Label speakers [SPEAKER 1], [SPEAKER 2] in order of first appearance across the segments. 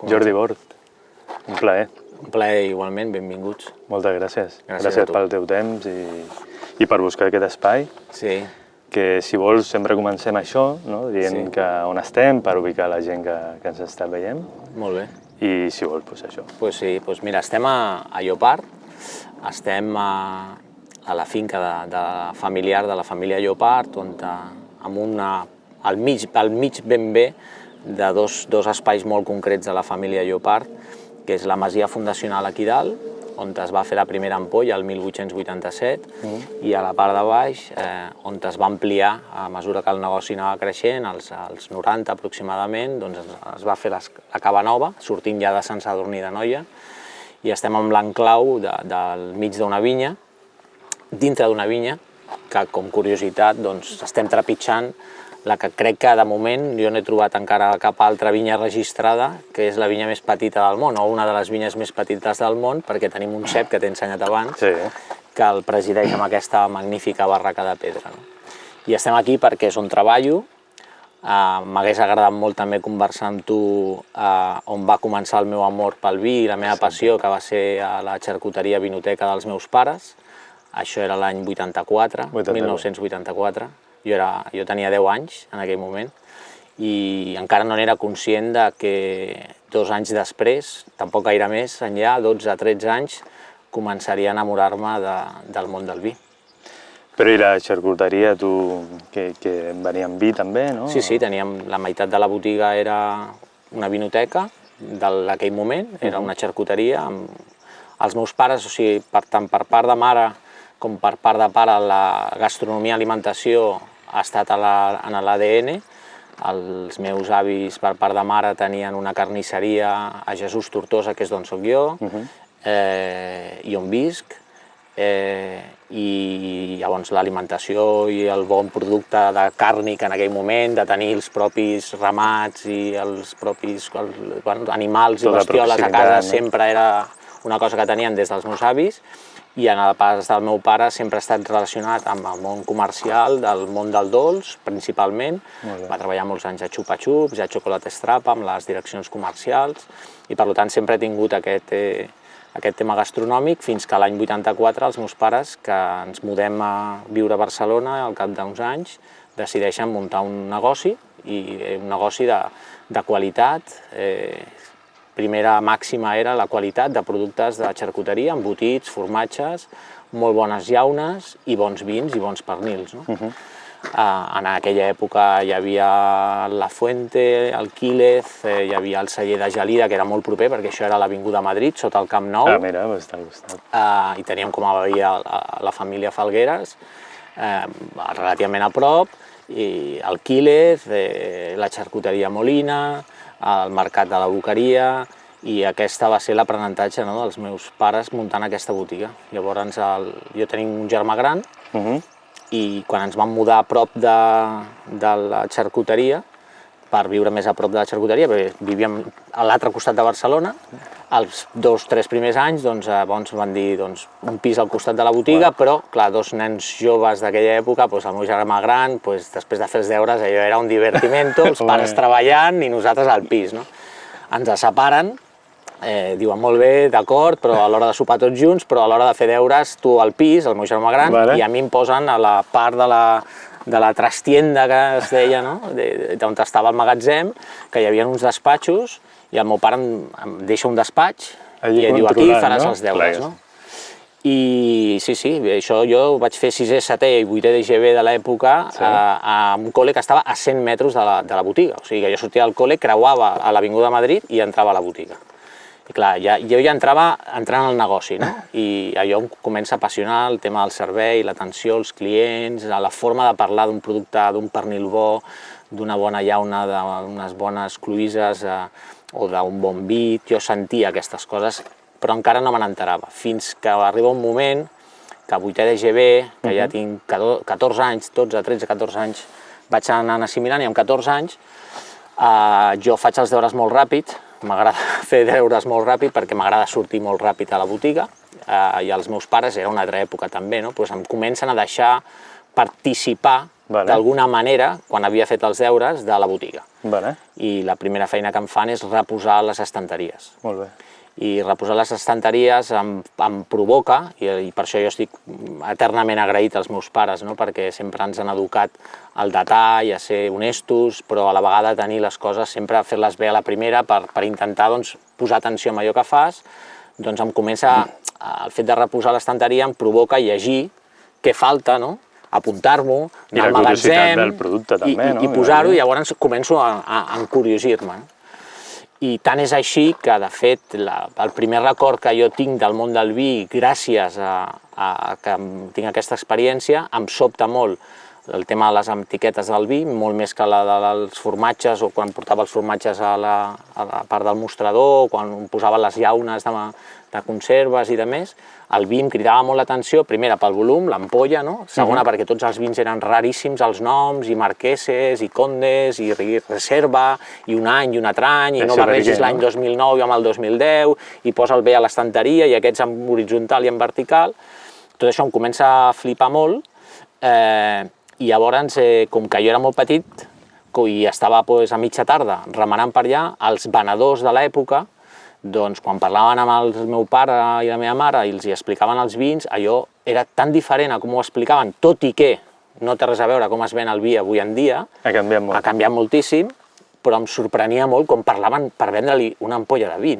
[SPEAKER 1] Jordi Bort, un plaer.
[SPEAKER 2] Un plaer igualment, benvinguts.
[SPEAKER 1] Moltes gràcies.
[SPEAKER 2] Gràcies a tu.
[SPEAKER 1] Pel teu temps i per buscar aquest espai.
[SPEAKER 2] Sí.
[SPEAKER 1] Que si vols sempre comencem això, no? Dient que on estem per ubicar la gent que ens està veient.
[SPEAKER 2] Molt bé.
[SPEAKER 1] I si vols, doncs això.
[SPEAKER 2] Doncs sí, mira, estem a Llopart, estem a la finca familiar de la família Llopart, on al mig ben bé de dos espais molt concrets de la família Llopart, que és la masia fundacional aquí dalt, on es va fer la primera ampolla el 1887, i a la part de baix, on es va ampliar a mesura que el negoci anava creixent, als 90 aproximadament, doncs es va fer la cava nova, sortint ja de Sant Sadurní d'Anoia, i estem en l'enclau del mig d'una vinya, dintre d'una vinya, que com curiositat doncs estem trepitjant la que crec que de moment jo no he trobat encara cap altra vinya registrada, que és la vinya més petita del món, o una de les vinyes més petites del món, perquè tenim un cep que t'he ensenyat abans, que el presideix amb aquesta magnífica barraca de pedra. I estem aquí perquè és on treballo. M'hagués agradat molt també conversar amb tu on va començar el meu amor pel vi i la meva passió, que va ser a la xarcuteria vinoteca dels meus pares. Això era l'any 1984. Jo tenia 10 anys en aquell moment i encara no n'era conscient que 2 anys després, tampoc gaire més enllà, 12-13 anys, començaria a enamorar-me del món del vi.
[SPEAKER 1] Però i la xarcuteria, tu, que venia amb vi també, no?
[SPEAKER 2] Sí, teníem la meitat de la botiga era una vinoteca d'aquell moment, era una xarcuteria. Els meus pares, o sigui, tant per part de mare com per part de pare, la gastronomia i alimentació ha estat en l'ADN. Els meus avis, per part de mare, tenien una carnisseria a Jesús Tortosa, que és d'on soc jo, i on visc. I llavors l'alimentació i el bon producte de càrnic en aquell moment, de tenir els propis ramats i els propis animals i bestioles a casa, sempre era una cosa que tenien des dels meus avis. I en el pas del meu pare sempre ha estat relacionat amb el món comercial, del món del dolç, principalment. Va treballar molts anys a Chupa Chups, a Chocolate Strapa, amb les direccions comercials, i per tant sempre he tingut aquest tema gastronòmic, fins que l'any 84 els meus pares, que ens mudem a viure a Barcelona al cap d'uns anys, decideixen muntar un negoci, i un negoci de qualitat. Primera màxima era la qualitat de productes de xarcuteria, embotits, formatges, molt bones llaunes i bons vins i bons pernils. En aquella època hi havia La Fuente, el Quílez, hi havia el celler de Gelida, que era molt proper, perquè això era a l'Avinguda Madrid, sota el Camp Nou.
[SPEAKER 1] Mira, està al costat.
[SPEAKER 2] I teníem com a veïa la família Falgueres, relativament a prop, i el Quílez, la xarcuteria Molina, al mercat de la Boqueria, i aquesta va ser l'aprenentatge dels meus pares muntant aquesta botiga. Llavors jo tenia un germà gran, i quan ens vam mudar a prop de la xarcuteria, per viure més a prop de la xarcuteria, perquè vivíem a l'altre costat de Barcelona, els 2-3 primers anys van dir un pis al costat de la botiga, però clar, 2 nens joves d'aquella època, el meu germà gran, després de fer els deures, allò era un divertimento, els pares treballant i nosaltres al pis. Ens separen, diuen molt bé, d'acord, però a l'hora de sopar tots junts, però a l'hora de fer deures tu al pis, el meu germà gran, i a mi em posen a la part de la trastienda, que es deia, d'on estava el magatzem, que hi havia uns despatxos, i el meu pare em deixa un despatx i diu, aquí faràs els deures. I sí, això jo vaig fer 6è, 7è i 8è d'EGB de l'època a un col·le que estava a 100 metres de la botiga. O sigui que jo sortia del col·le, creuava a l'Avinguda Madrid i entrava a la botiga. I clar, jo ja entrava entrant al negoci, i allò em comença a apassionar el tema del servei, l'atenció als clients, la forma de parlar d'un producte, d'un pernil bo, d'una bona llauna, d'unes bones cloïsses o d'un bon vi. Jo sentia aquestes coses, però encara no me n'enterava, fins que arriba un moment que a 8è d'EGB, que ja tinc 14 anys, 12, 13, 14 anys, vaig anar assimilant, i amb 14 anys jo faig els deures molt ràpid, m'agrada fer deures molt ràpid perquè m'agrada sortir molt ràpid a la botiga, i els meus pares, era una altra època també, em comencen a deixar participar d'alguna manera, quan havia fet els deures, de la botiga. I la primera feina que em fan és reposar les estanteries.
[SPEAKER 1] Molt bé.
[SPEAKER 2] I reposar les estanteries em provoca, i per això jo estic eternament agraït als meus pares, perquè sempre ens han educat al detall, a ser honestos, però a la vegada tenir les coses, sempre fer-les bé a la primera per intentar posar atenció en allò que fas. Doncs em comença, el fet de reposar l'estanteria em provoca llegir què falta, apuntar-m'ho, anar al magatzem... I la
[SPEAKER 1] curiositat del producte també, no?
[SPEAKER 2] I posar-ho, i llavors començo a encuriosir-me. I tant és així que, de fet, el primer record que jo tinc del món del vi, gràcies a que tinc aquesta experiència, em sobta molt el tema de les etiquetes del vi, molt més que la dels formatges, o quan portava els formatges a la part del mostrador, o quan posava les llaunes de conserves i de més. El vi em cridava molt l'atenció, primera pel volum, l'ampolla, segona perquè tots els vins eren raríssims, els noms, i marqueses, i condes, i reserva, i un any i un altre any, i no barregis l'any 2009 amb el 2010, i posa'l bé a l'estanteria, i aquests en horitzontal i en vertical. Tot això em comença a flipar molt, i llavors, com que jo era molt petit, i estava a mitja tarda remenant per allà, els venedors de l'època, doncs quan parlaven amb el meu pare i la meva mare i els explicaven els vins, allò era tan diferent a com ho explicaven, tot i que no té res a veure com es ven el vi avui en dia, ha canviat moltíssim, però em sorprenia molt com parlaven per vendre-li una ampolla de vi,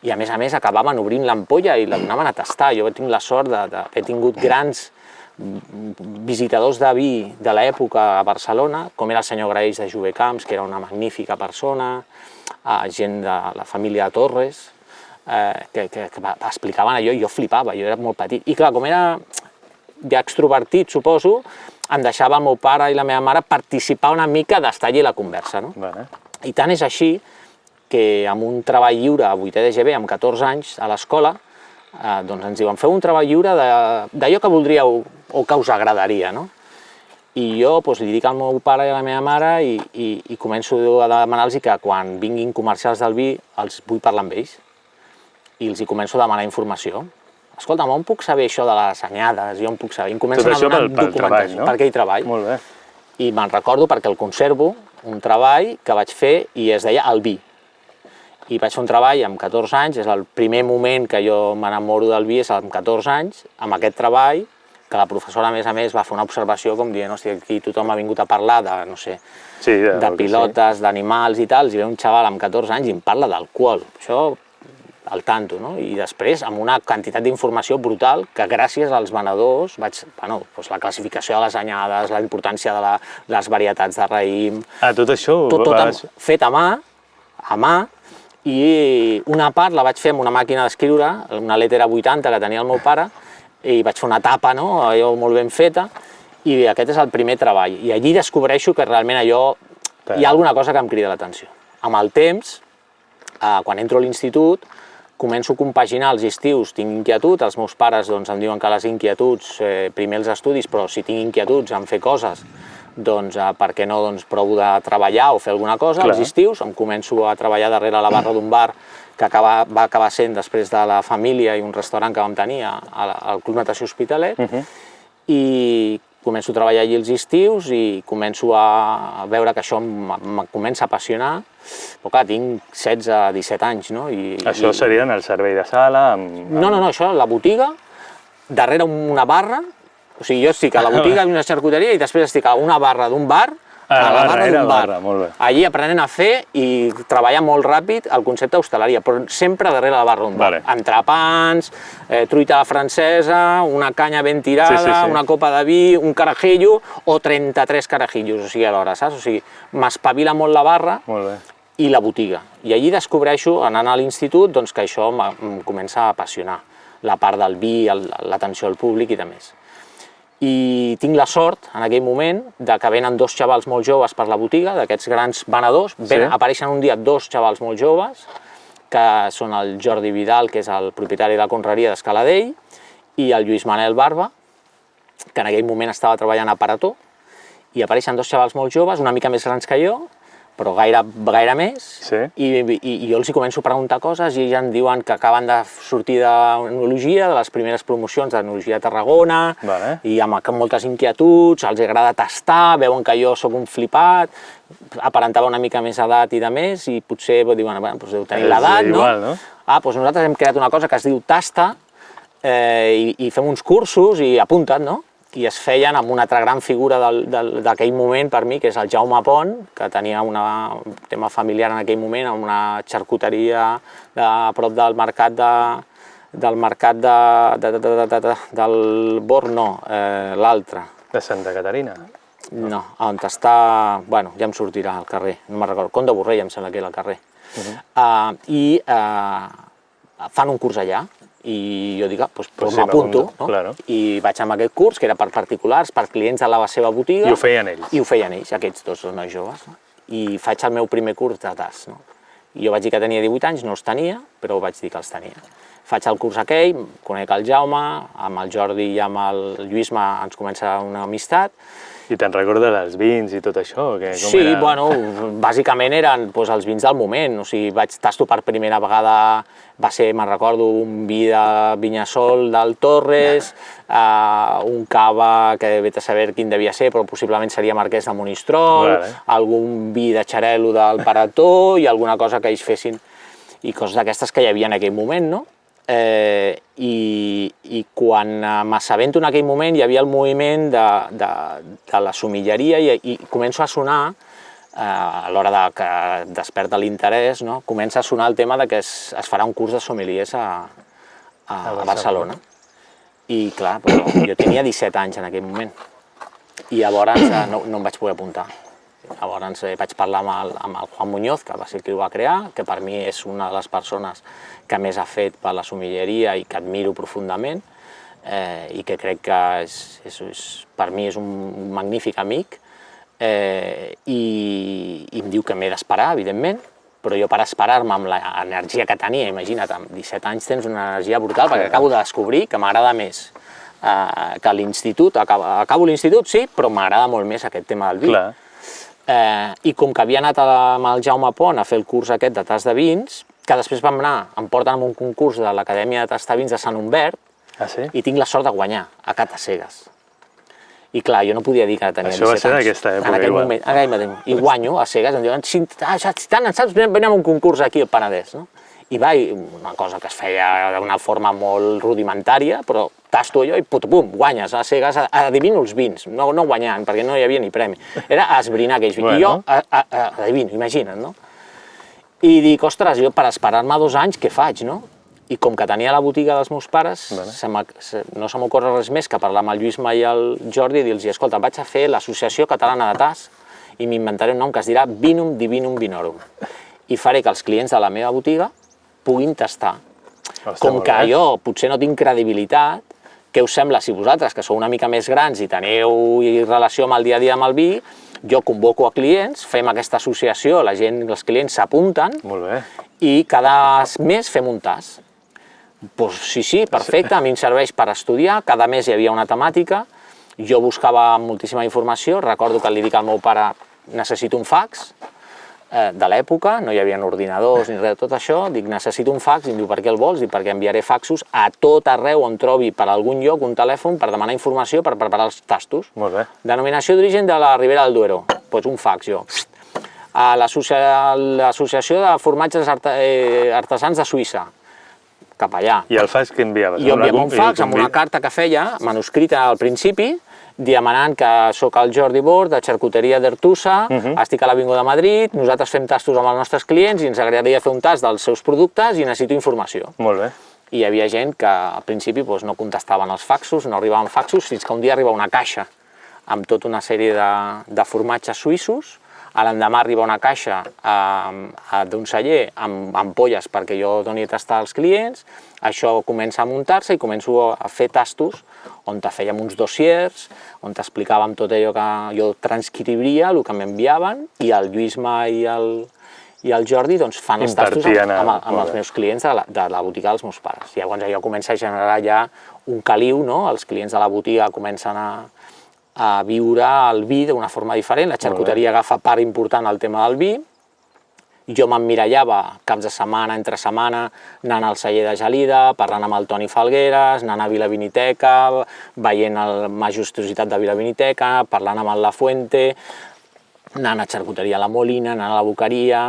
[SPEAKER 2] i a més acabaven obrint l'ampolla i la donaven a tastar. Jo tinc la sort d'haver tingut grans visitadors de vi de l'època a Barcelona, com era el senyor Graells de Jovecamps, que era una magnífica persona, gent de la família Torres, que explicaven allò i jo flipava, jo era molt petit. I clar, com era ja extrovertit, suposo, em deixava el meu pare i la meva mare participar una mica d'estar allí a la conversa. I tant és així que amb un treball lliure a 8è de GB, amb 14 anys, a l'escola, doncs ens diuen, feu un treball lliure d'allò que voldríeu o que us agradaria. I jo li dic al meu pare i a la meva mare i començo a demanar-los que quan vinguin comercials del vi els vull parlar amb ells. I els començo a demanar informació. Escolta, on puc saber això de les anyades? Jo on puc saber? I em comencen a donar documentació per aquell treball.
[SPEAKER 1] Molt bé.
[SPEAKER 2] I me'n recordo perquè el conservo, un treball que vaig fer i es deia El vi. I vaig fer un treball amb 14 anys, és el primer moment que jo m'enamoro del vi, és amb 14 anys, amb aquest treball, que la professora, a més, va fer una observació com dient, hòstia, aquí tothom ha vingut a parlar de, no sé, de pilotes, d'animals i tal, i ve un xaval amb 14 anys i em parla d'alcohol. Això, al tanto, no? I després, amb una quantitat d'informació brutal, que gràcies als venedors vaig, bueno, la classificació de les anyades, la importància de les varietats de raïm...
[SPEAKER 1] Tot això
[SPEAKER 2] tot fet a mà, i una part la vaig fer amb una màquina d'escriure, una Lettera 80 que tenia el meu pare, i vaig fer una tapa, allò molt ben feta, i aquest és el primer treball. I allí descobreixo que realment allò hi ha alguna cosa que em crida l'atenció. Amb el temps, quan entro a l'institut, començo a compaginar els estius, tinc inquietud, els meus pares em diuen que les inquietuds, primer els estudis, però si tinc inquietuds en fer coses, doncs per què no provo de treballar o fer alguna cosa. Els estius em començo a treballar darrere la barra d'un bar que va acabar sent després de la família i un restaurant que vam tenir al Club Natació Hospitalet, i començo a treballar allí els estius i començo a veure que això em comença a apassionar, però clar, tinc 16-17 anys, no?
[SPEAKER 1] Això seria en el servei de sala?
[SPEAKER 2] No, això, la botiga, darrere una barra, o sigui, jo estic a la botiga d'una xarcuteria i després estic a una barra d'un bar, a la barra d'un bar, allí aprenent a fer i treballar molt ràpid el concepte d'hostaleria, però sempre darrere la barra d'un bar. Entrepans, truita a la francesa, una canya ben tirada, una copa de vi, un carajillo o 33 carajillos, o sigui, alhora, saps? O sigui, m'espavila molt la barra i la botiga. I allí descobreixo, anant a l'institut, que això em comença a apassionar, la part del vi, l'atenció al públic i de més. I tinc la sort, en aquell moment, que venen dos xavals molt joves per la botiga, d'aquests grans venedors, apareixen un dia dos xavals molt joves, que són el Jordi Vidal, que és el propietari de la conreria d'Escaladell, i el Lluís Manel Barba, que en aquell moment estava treballant a Parató, i apareixen dos xavals molt joves, una mica més grans que jo, però gaire més,
[SPEAKER 1] Sí.
[SPEAKER 2] i jo els hi començo a preguntar coses i ells em diuen que acaben de sortir d'enologia, de les primeres promocions d'enologia a Tarragona,
[SPEAKER 1] Vale.
[SPEAKER 2] i amb moltes inquietuds, els agrada tastar, veuen que jo sóc un flipat, aparentava una mica més edat i de més, i potser diuen, bueno, doncs deu tenir l'edat, no?
[SPEAKER 1] igual, no?
[SPEAKER 2] Doncs nosaltres hem creat una cosa que es diu Tasta, i fem uns cursos i apunta't, no? I es feien amb una altra gran figura d'aquell moment per mi, que és el Jaume Pont, que tenia un tema familiar en aquell moment, amb una xarcuteria a prop del mercat del Born, no, l'altre.
[SPEAKER 1] De Santa Caterina.
[SPEAKER 2] No, on està... Bueno, ja em sortirà al carrer, no me'n recordo. Conde Borrell em sembla que era al carrer. Fan un curs allà, i jo dic, doncs m'apunto, no?
[SPEAKER 1] Claro.
[SPEAKER 2] I vaig amb aquest curs, que era per particulars, per clients de la seva botiga.
[SPEAKER 1] I ho feien ells.
[SPEAKER 2] I ho feien ells, aquests dos nois joves. No? I faig el meu primer curs de tas. No? I jo vaig dir que tenia 18 anys, no els tenia, però vaig dir que els tenia. Faig el curs aquell, conec el Jaume, amb el Jordi i amb el Lluïsme ens comença una amistat.
[SPEAKER 1] I te'n recordes dels vins i tot això?
[SPEAKER 2] Sí, bueno, bàsicament eren els vins del moment, o sigui, vaig tastar per primera vegada, va ser, me'n recordo, un vi de Vinyasol del Torres, un cava que vet a saber quin devia ser, però possiblement seria Marquès de Monistrol, algun vi de Xarel·lo del Parató i alguna cosa que ells fessin, i coses d'aquestes que hi havia en aquell moment, no? I quan m'assabento en aquell moment hi havia el moviment de la sommelleria i començo a sonar, a l'hora que desperta l'interès, no? Comença a sonar el tema que es farà un curs de sommeliers a Barcelona. I clar, jo tenia 17 anys en aquell moment i llavors no em vaig poder apuntar. Llavors vaig parlar amb el Juan Muñoz, que va ser el que ho va crear, que per mi és una de les persones que més ha fet per la sommelleria i que admiro profundament, i que crec que per mi és un magnífic amic, i em diu que m'he d'esperar, evidentment, però jo per esperar-me amb l'energia que tenia, imagina't, amb 17 anys tens una energia brutal, perquè acabo de descobrir que m'agrada més que l'institut, acabo l'institut, sí, però m'agrada molt més aquest tema del vi. I com que havia anat amb el Jaume Pont a fer el curs aquest de tas de vins, que després em porten a un concurs de l'Acadèmia de Tastar Vins de Sant Humbert, i tinc la sort de guanyar a cata cegues. I clar, jo no podia dir que tenia 17 anys.
[SPEAKER 1] Això va ser d'aquesta època, igual.
[SPEAKER 2] En aquell moment. I guanyo a cegues, em diuen, si tant en saps, venim a un concurs aquí al Penedès. I va, una cosa que es feia d'una forma molt rudimentària, però tasto allò i pum, guanyes a cegues, adivino els vins, no guanyant, perquè no hi havia ni premi. Era esbrinar aquells vins. I jo adivino, imagina't, no? I dic, ostres, jo per esperar-me 2 anys, què faig, no? I com que tenia la botiga dels meus pares, no se m'ocorre res més que parlar amb el Lluïsme i el Jordi i dir-los, escolta, vaig a fer l'Associació Catalana de Tas i m'inventaré un nom que es dirà Vinum Divinum Vinorum. I faré que els clients de la meva botiga puguin tastar. Com que jo potser no tinc credibilitat, què us sembla si vosaltres, que sou una mica més grans i teniu relació amb el dia a dia amb el vi, jo convoco a clients, fem aquesta associació, els clients s'apunten i cada mes fem un tas. Doncs sí, perfecte, a mi em serveix per estudiar, cada mes hi havia una temàtica, jo buscava moltíssima informació, recordo que li dic al meu pare, necessito un fax, de l'època, no hi havia ordinadors ni res de tot això, dic, necessito un fax, i em diu, per què el vols? Dic, perquè enviaré faxos a tot arreu on trobi per algun lloc un telèfon per demanar informació per preparar els tastos.
[SPEAKER 1] Molt bé.
[SPEAKER 2] Denominació d'origen de la Ribera del Duero, doncs un fax jo. A l'Associació de Formatges Artesans de Suïssa, cap allà.
[SPEAKER 1] I el fax que enviaves?
[SPEAKER 2] Jo enviava un fax amb una carta que feia, manuscrita al principi, demanant que sóc el Jordi Bord, de Xarcuteria d'Ertusa, estic a l'Avinguda de Madrid, nosaltres fem tastos amb els nostres clients i ens agradaria fer un tast dels seus productes i necessito informació.
[SPEAKER 1] Molt bé.
[SPEAKER 2] I hi havia gent que al principi no contestaven els faxos, no arribaven faxos, fins que un dia arriba una caixa amb tota una sèrie de formatges suïssos. A l'endemà arriba una caixa d'un celler amb ampolles perquè jo doni a tastar als clients. Això comença a muntar-se i començo a fer tastos on fèiem uns dossiers, on explicàvem tot allò que jo transcriuria, el que m'enviaven, i el Lluïsme i el Jordi fan els tastos amb els meus clients de la botiga dels meus pares. Llavors allò comença a generar ja un caliu, els clients de la botiga comencen a viure el vi d'una forma diferent. La xarcuteria agafa part important al tema del vi. Jo m'emmirallava caps de setmana, entre setmana, anant al celler de Gelida, parlant amb el Toni Falgueres, anant a Vila Viniteca, veient la majestuositat de Vila Viniteca, parlant amb el La Fuente, anant a xarcuteria a la Molina, anant a la Boqueria.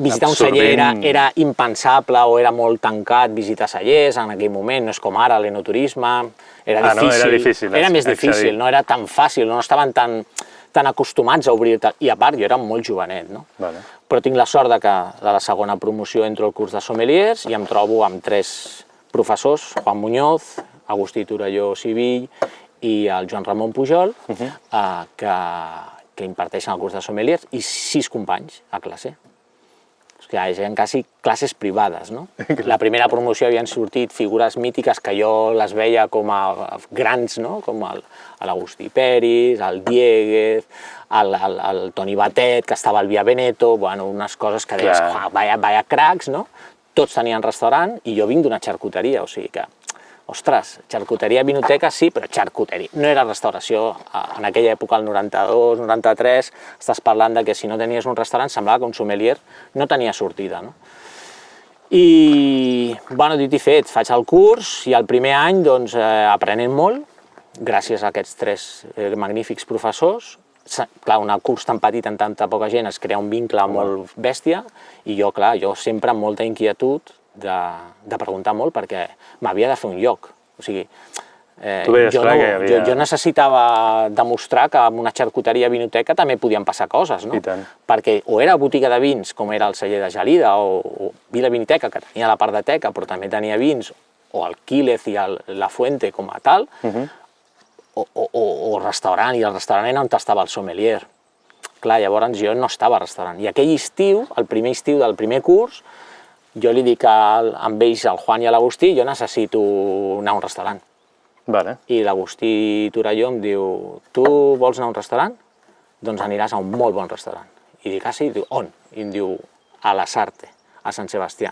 [SPEAKER 2] Visitar un celler era impensable o era molt tancat visitar cellers en aquell moment, no és com ara l'enoturisme, era difícil. Era més difícil, no era tan fàcil, no estaven tan acostumats a obrir-te, i a part jo era molt jovenet, no? Però tinc la sort que de la segona promoció entro al curs de sommeliers i em trobo amb 3 professors, Juan Muñoz, Agustí Torelló Sivill i el Joan Ramon Pujol, que imparteixen el curs de sommeliers, i 6 companys a classe. Que eren quasi classes privades, no? La primera promoció havien sortit figures mítiques que jo les veia com a grans, no? Com l'Agustí Peris, el Dieguez, el Toni Batet, que estava al Via Veneto, bueno, unes coses que deies, vaya cracs, no? Tots tenien restaurant i jo vinc d'una xarcuteria, o sigui que, ostres, xarcuteria, vinoteca, sí, però xarcuteria. No era restauració. En aquella època, el 92, 93, estàs parlant que si no tenies un restaurant semblava que un sommelier no tenia sortida, no? I, bueno, dit i fet, faig el curs i el primer any, doncs, aprenent molt, gràcies a aquests 3 magnífics professors. Clar, un curs tan petit amb tanta poca gent es crea un vincle molt bèstia i jo, clar, sempre amb molta inquietud de preguntar molt perquè m'havia de fer un lloc. O sigui, jo necessitava demostrar que en una xarcuteria vinoteca també podien passar coses, no? Perquè o era botiga de vins, com era el celler de Gelida, o Vila Viniteca, que tenia la part de teca, però també tenia vins, o el Quílez i la Fuente com a tal, o restaurant, i el restaurant era on estava el sommelier. Clar, llavors jo no estava al restaurant. I aquell estiu, el primer estiu del primer curs, jo li dic amb ells, al Juan i a l'Agustí, jo necessito anar a un restaurant. I l'Agustí Torelló em diu, tu vols anar a un restaurant? Doncs aniràs a un molt bon restaurant. I dic, sí? Diu, on? I em diu, a la Sarte, a Sant Sebastià.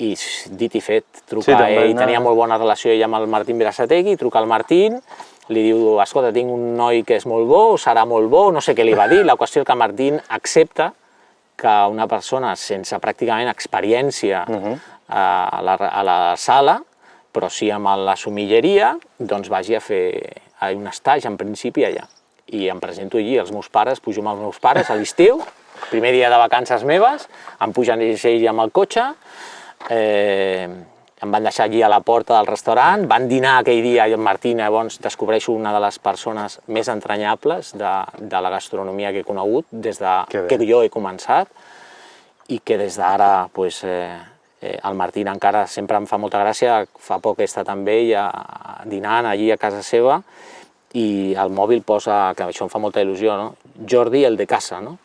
[SPEAKER 2] I dit i fet, truca a ell, tenia molt bona relació ell amb el Martín Berasategui, truca al Martín, li diu, escolta, tinc un noi que és molt bo, serà molt bo, no sé què li va dir, la qüestió és que el Martín accepta que una persona sense pràcticament experiència a la sala, però sí amb la somilleria, doncs vagi a fer un estatge, en principi, allà. I em presento allí, els meus pares, pujo amb els meus pares a l'estiu, primer dia de vacances meves, em pugen ells amb el cotxe, em van deixar allí a la porta del restaurant, van dinar aquell dia, i el Martín, llavors descobreixo una de les persones més entranyables de la gastronomia que he conegut des que jo he començat, i que des d'ara el Martín encara sempre em fa molta gràcia. Fa poc he estat amb ell dinant allí a casa seva i al mòbil posa, que això em fa molta il·lusió, no? Jordi, el de casa, no?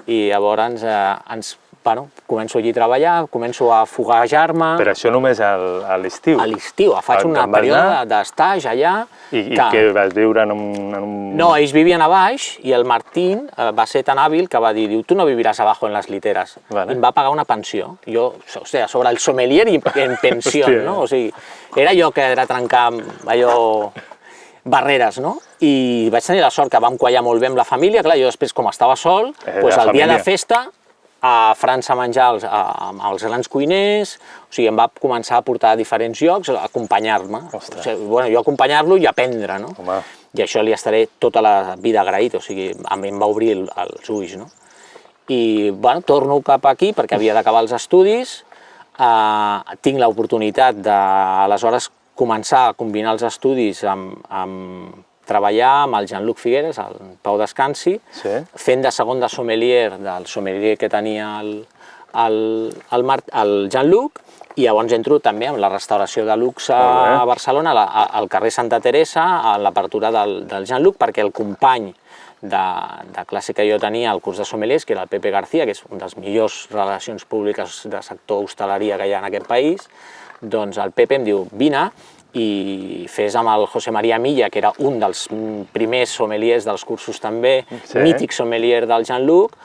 [SPEAKER 2] I llavors començo allí a treballar, començo a foguejar-me.
[SPEAKER 1] Però això només a l'estiu?
[SPEAKER 2] A l'estiu, faig un període d'estatge allà.
[SPEAKER 1] I què vas viure en un...
[SPEAKER 2] No, ells vivien a baix i el Martín va ser tan hàbil que va dir, tu no viviràs abajo en les literes. I em va pagar una pensió. Jo, sobre el sommelier i en pensió, no? O sigui, era allò que era trencar allò... barreres, no? I vaig tenir la sort que vam quallar molt bé amb la família. Clar, jo després, com estava sol, el dia de festa, a França a menjar amb els grans cuiners, o sigui, em va començar a portar a diferents llocs, a acompanyar-me. Jo acompanyar-lo i aprendre, no? I això li estaré tota la vida agraït, o sigui, a mi em va obrir els ulls, no? I, bueno, torno cap aquí perquè havia d'acabar els estudis, tinc l'oportunitat de, aleshores, començar a combinar els estudis amb treballar amb el Jean-Luc Figueres, el Pau Descansi, fent de segon de sommelier del sommelier que tenia el Jean-Luc, i llavors entro també amb la restauració de luxe a Barcelona, al carrer Santa Teresa, a l'apertura del Jean-Luc, perquè el company de classe que jo tenia al curs de sommeliers, que era el Pepe García, que és una de les millors relacions públiques de sector hostaleria que hi ha en aquest país, doncs el Pepe em diu, vine i fes amb el José María Milla, que era un dels primers sommeliers dels cursos també, mític sommelier del Jean-Luc,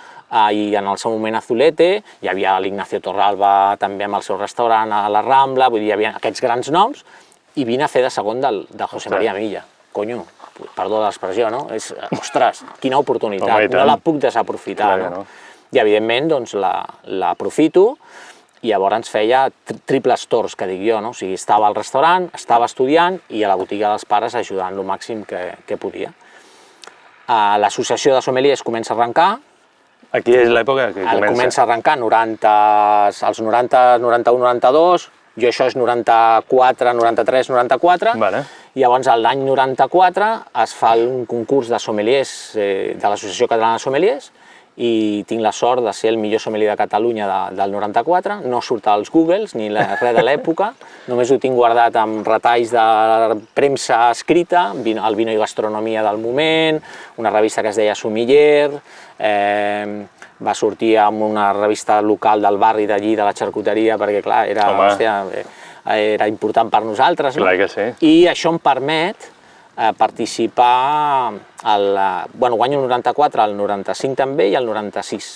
[SPEAKER 2] i en el seu moment Azulete, hi havia l'Ignacio Torralba també amb el seu restaurant a la Rambla, vull dir, hi havia aquests grans noms, i vine a fer de segon del José María Milla. Conyo, perdó l'expressió, no? És, ostres, quina oportunitat,
[SPEAKER 1] Home, i tant.
[SPEAKER 2] no la puc desaprofitar,
[SPEAKER 1] Clar que
[SPEAKER 2] no?
[SPEAKER 1] no.
[SPEAKER 2] I evidentment doncs, l'aprofito, i llavors feia triples torns, que dic jo, no? O sigui, estava al restaurant, estava estudiant i a la botiga dels pares ajudant el màxim que podia. L'associació de sommeliers comença a arrencar.
[SPEAKER 1] Aquí és l'època que
[SPEAKER 2] Comença a arrencar als 90, 91, 92, jo això és 94, 93, 94,
[SPEAKER 1] Vale.
[SPEAKER 2] i llavors l'any 94 es fa un concurs de sommeliers de l'Associació Catalana de Sommeliers, i tinc la sort de ser el millor sommelier de Catalunya del 94, no surt als Googles ni res de l'època, només ho tinc guardat amb retalls de premsa escrita, el Vino i Gastronomia del moment, una revista que es deia Sommelier, va sortir en una revista local del barri d'allí, de la xarcuteria, perquè clar, era important per nosaltres, no?
[SPEAKER 1] Clar que sí.
[SPEAKER 2] I això em permet participar, guanyo el 94, el 95 també i el 96.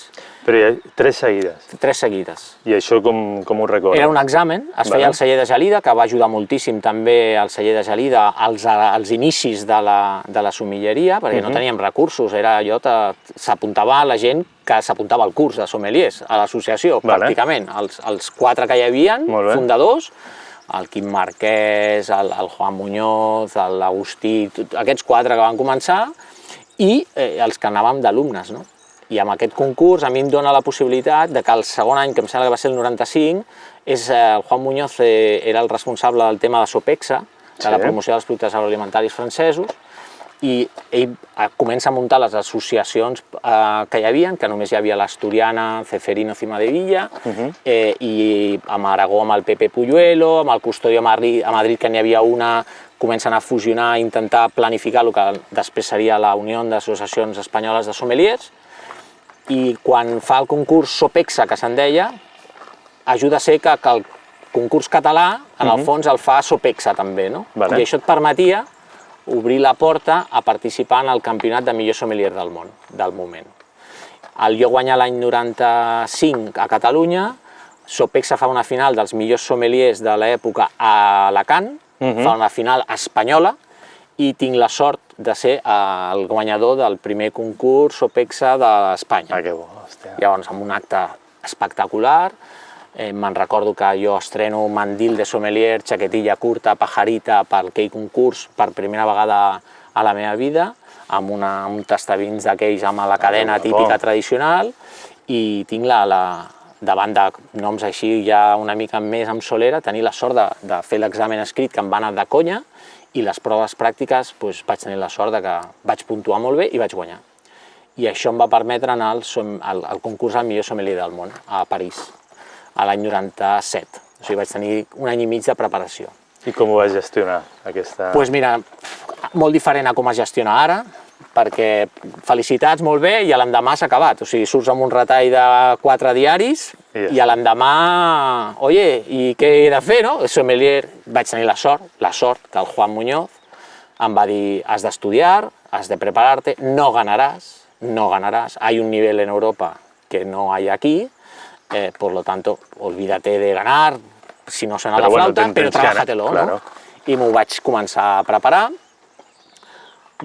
[SPEAKER 1] Però hi ha 3 seguides. 3
[SPEAKER 2] seguides.
[SPEAKER 1] I això com ho recordes?
[SPEAKER 2] Era un examen, es feia al celler de Gelida, que va ajudar moltíssim també al celler de Gelida als inicis de la sommelleria, perquè no teníem recursos, s'apuntava la gent que s'apuntava al curs de sommeliers, a l'associació, pràcticament. Els 4 que hi havia, fundadors, el Quim Marquès, el Juan Muñoz, l'Agustí, aquests 4 que van començar, i els que anàvem d'alumnes, no? I amb aquest concurs a mi em dona la possibilitat de que el segon any, que em sembla que va ser el 95, el Juan Muñoz era el responsable del tema de Sopexa, de la promoció dels productes agroalimentaris francesos, i ell comença a muntar les associacions que hi havia, que només hi havia l'Asturiana, Ceferino Cimadevilla, i amb Aragó amb el Pepe Puyuelo, amb el Custodio a Madrid, que n'hi havia una, comencen a fusionar, a intentar planificar el que després seria la Unió d'Associacions Espanyoles de Sommeliers, i quan fa el concurs Sopexa, que se'n deia, ajuda a ser que el concurs català, en el fons, el fa Sopexa també, no? I això et permetia obrir la porta a participar en el campionat de millor sommelier del món, del moment. Jo guanyar l'any 95 a Catalunya, Sopexa fa una final dels millors sommeliers de l'època a Alacant, fa una final espanyola, i tinc la sort de ser el guanyador del primer concurs Sopexa d'Espanya.
[SPEAKER 1] Ah, que bo, hòstia.
[SPEAKER 2] Llavors, amb un acte espectacular, me'n recordo que jo estreno mandil de sommelier, xaquetilla curta, pajarita, per aquell concurs per primera vegada a la meva vida, amb un tastavins d'aquells amb la cadena típica tradicional, i tinc davant de noms així ja una mica més amb solera, tenir la sort de fer l'examen escrit, que em va anar de conya, i les proves pràctiques vaig tenir la sort que vaig puntuar molt bé i vaig guanyar. I això em va permetre anar al concurs al millor sommelier del món, a París, a l'any 97. O sigui, vaig tenir un any i mig de preparació.
[SPEAKER 1] I com ho vas gestionar, aquesta...?
[SPEAKER 2] Doncs mira, molt diferent a com es gestiona ara, perquè felicitats, molt bé, i l'endemà s'ha acabat. O sigui, surts amb un retall de 4 diaris i l'endemà, oye, i què he de fer, no? Sommelier, vaig tenir la sort que el Juan Muñoz em va dir, has d'estudiar, has de prepararte, no ganarás, hay un nivel en Europa que no hay aquí, por lo tanto, olvídate de ganar, si no suena la flauta, però trabájatelo, no? I m'ho vaig començar a preparar.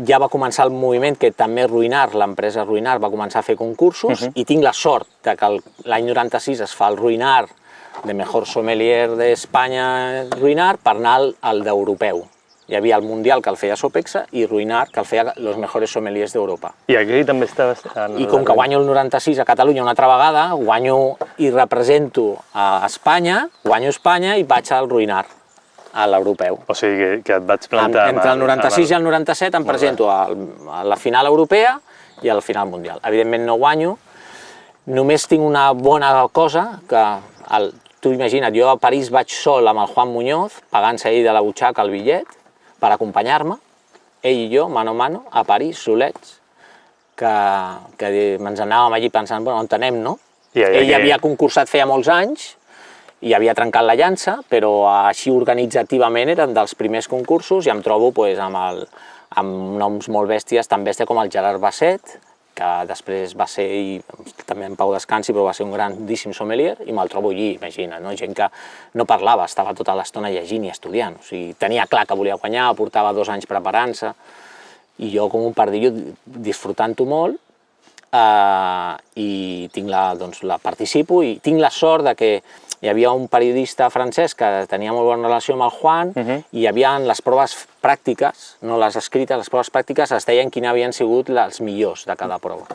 [SPEAKER 2] Ja va començar el moviment que també Ruinar, l'empresa Ruinar, va començar a fer concursos, i tinc la sort que l'any 96 es fa el Ruinar, de Mejor Sommelier d'Espanya, Ruinar, per anar al d'europeu. Hi havia el Mundial, que el feia Sopexa, i Ruinar, que el feia los mejores sommeliers d'Europa.
[SPEAKER 1] I aquí també estaves...
[SPEAKER 2] I com que guanyo el 96 a Catalunya una altra vegada, guanyo i represento a Espanya, guanyo Espanya i vaig al Ruinar, a l'europeu.
[SPEAKER 1] O sigui que et vaig plantar...
[SPEAKER 2] Entre el 96 i el 97 em presento a la final europea i a la final mundial. Evidentment no guanyo, només tinc una bona cosa, que tu imagina't, jo a París vaig sol amb el Juan Muñoz, pagant-se ell de la butxaca el bitllet, per acompanyar-me, ell i jo, mano a mano, a París, solets, que ens anàvem allí pensant, bueno, on anem, no? Ell havia concursat feia molts anys, i havia trencat la llança, però així organitzativament eren dels primers concursos, i em trobo amb noms molt bèsties, tan bèstia com el Gerard Basset, que després va ser, i també en pau descansi, però va ser un grandíssim sommelier, i me'l trobo allí, imagina, no? Gent que no parlava, estava tota l'estona llegint i estudiant, o sigui, tenia clar que volia guanyar, portava 2 anys preparant-se, i jo com un pardillo disfrutant-ho molt, i participo i tinc la sort de que hi havia un periodista francès que tenia molt bona relació amb el Juan i hi havia les proves pràctiques, no les escrites, les proves pràctiques es deien quines havien sigut els millors de cada prova.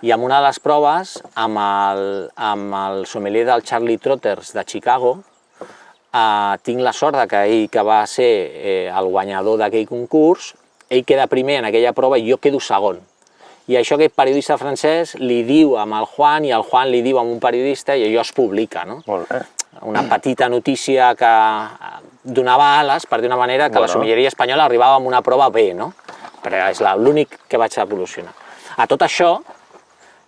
[SPEAKER 2] I en una de les proves, amb el sommelier del Charlie Trotters de Chicago, tinc la sort que ell, que va ser el guanyador d'aquell concurs, ell queda primer en aquella prova i jo quedo segon. I això aquest periodista francès li diu amb el Juan i el Juan li diu amb un periodista i allò es publica, no? Una petita notícia que donava ales, per dir una manera, que la sommelleria espanyola arribava amb una prova B, no? Però és l'únic que vaig evolucionar. A tot això,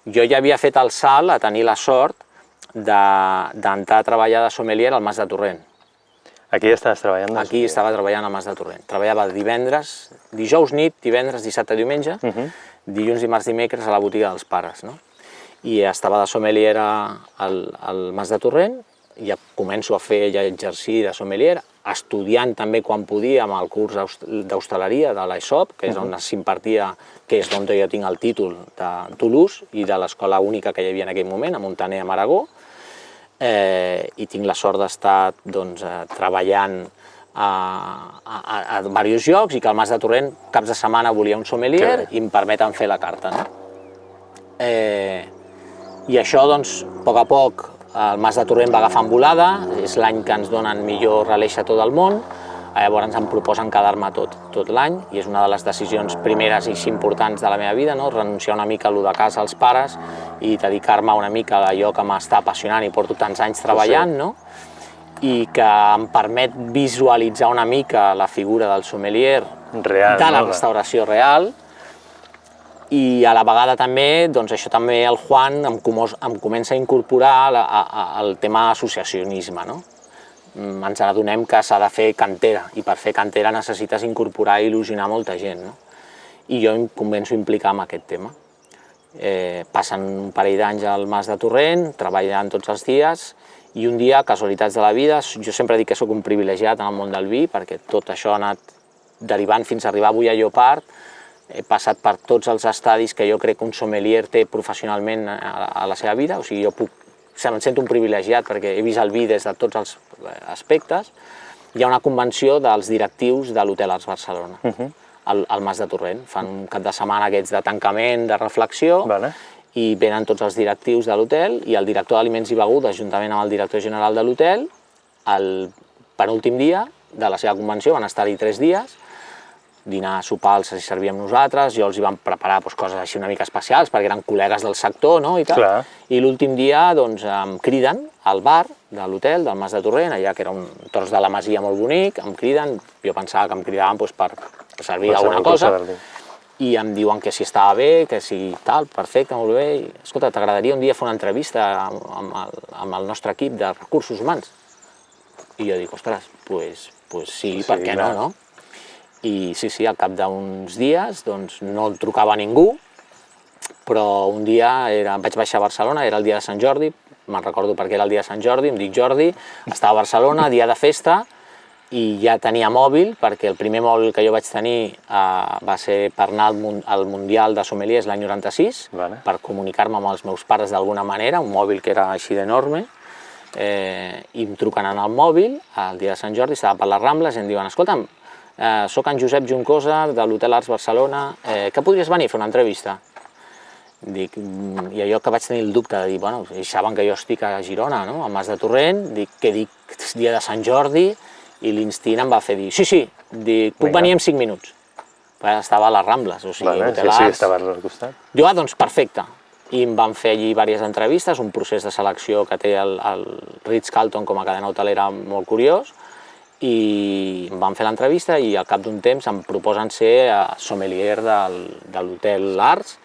[SPEAKER 2] jo ja havia fet el salt a tenir la sort d'entrar a treballar de sommelier al Mas de Torrent.
[SPEAKER 1] Aquí estaves treballant?
[SPEAKER 2] Aquí estava treballant al Mas de Torrent. Treballava divendres, dijous nit, divendres, dissabte, diumenge, dilluns, dimarts, dimecres a la botiga dels pares, no? I estava de sommelier al Mas de Torrent, ja començo a fer, ja exercir de sommelier, estudiant també quan podia amb el curs d'hostaleria de l'ESOP, que és on s'impartia, que és d'on jo tinc el títol de Toulouse i de l'escola única que hi havia en aquell moment, a Montaner, a Maragó, i tinc la sort d'estar treballant a diversos llocs i que al Mas de Torrent caps de setmana volia un sommelier i em permeten fer la carta. I això, doncs, a poc, el Mas de Torrent va agafant volada, és l'any que ens donen millor releix a tot el món, llavors em proposen quedar-me tot l'any i és una de les decisions primeres i importants de la meva vida, renunciar una mica a allò de casa als pares i dedicar-me una mica a allò que m'està apassionant i porto tants anys treballant, i que em permet visualitzar una mica la figura del sommelier de la restauració real i a la vegada també, doncs això també el Juan em comença a incorporar el tema associacionisme, no? Ens adonem que s'ha de fer cantera i per fer cantera necessites incorporar i il·lusionar molta gent, no? I jo em començo a implicar en aquest tema. Passen un parell d'anys al Mas de Torrent, treballant tots els dies, i un dia, casualitats de la vida, jo sempre dic que sóc un privilegiat en el món del vi, perquè tot això ha anat derivant fins a arribar avui a Llopart, he passat per tots els estadis que jo crec que un sommelier té professionalment a la seva vida, o sigui, em sento un privilegiat perquè he vist el vi des de tots els aspectes. Hi ha una convenció dels directius de l'Hotel Arts Barcelona, al Mas de Torrent. Fan un cap de setmana aquests de tancament, de reflexió, i venen tots els directius de l'hotel i el director d'Aliments i Begudes, juntament amb el director general de l'hotel, el penúltim dia de la seva convenció, van estar-hi 3 dies, dinar, sopar, els servíem nosaltres, jo els hi vam preparar coses així una mica especials perquè eren col·legues del sector, no? I l'últim dia em criden al bar de l'hotel, del Mas de Torrent, allà que era un tros de la masia molt bonic, em criden, jo pensava que em cridaven per servir alguna cosa, i em diuen que si estava bé, que si tal, perfecte, molt bé, i escolta, t'agradaria un dia fer una entrevista amb el nostre equip de recursos humans? I jo dic, ostres, doncs sí, per què no, no? I sí, al cap d'uns dies no el trucava ningú, però un dia vaig baixar a Barcelona, era el dia de Sant Jordi, me'n recordo perquè era el dia de Sant Jordi, em dic Jordi, estava a Barcelona, dia de festa, i ja tenia mòbil, perquè el primer mòbil que jo vaig tenir va ser per anar al Mundial de Sommeliers l'any 96, per comunicar-me amb els meus pares d'alguna manera, un mòbil que era així d'enorme, i em truquen en el mòbil, el dia de Sant Jordi, estava per les Rambles, i em diuen, escolta'm, soc en Josep Juncosa, de l'Hotel Arts Barcelona, que podries venir a fer una entrevista? Dic, i allò que vaig tenir el dubte de dir, bueno, ells saben que jo estic a Girona, no? Al Mas de Torrent, dic, dia de Sant Jordi, i l'instint em va fer dir, sí, dic, puc venir en 5 minuts. Estava a les Rambles, o sigui, Hotel Arts.
[SPEAKER 1] Sí, estava al costat.
[SPEAKER 2] Jo, doncs, perfecte. I em van fer allí diverses entrevistes, un procés de selecció que té el Ritz-Carlton com a cadena hotelera molt curiós, i em van fer l'entrevista i al cap d'un temps em proposen ser sommelier de l'Hotel Arts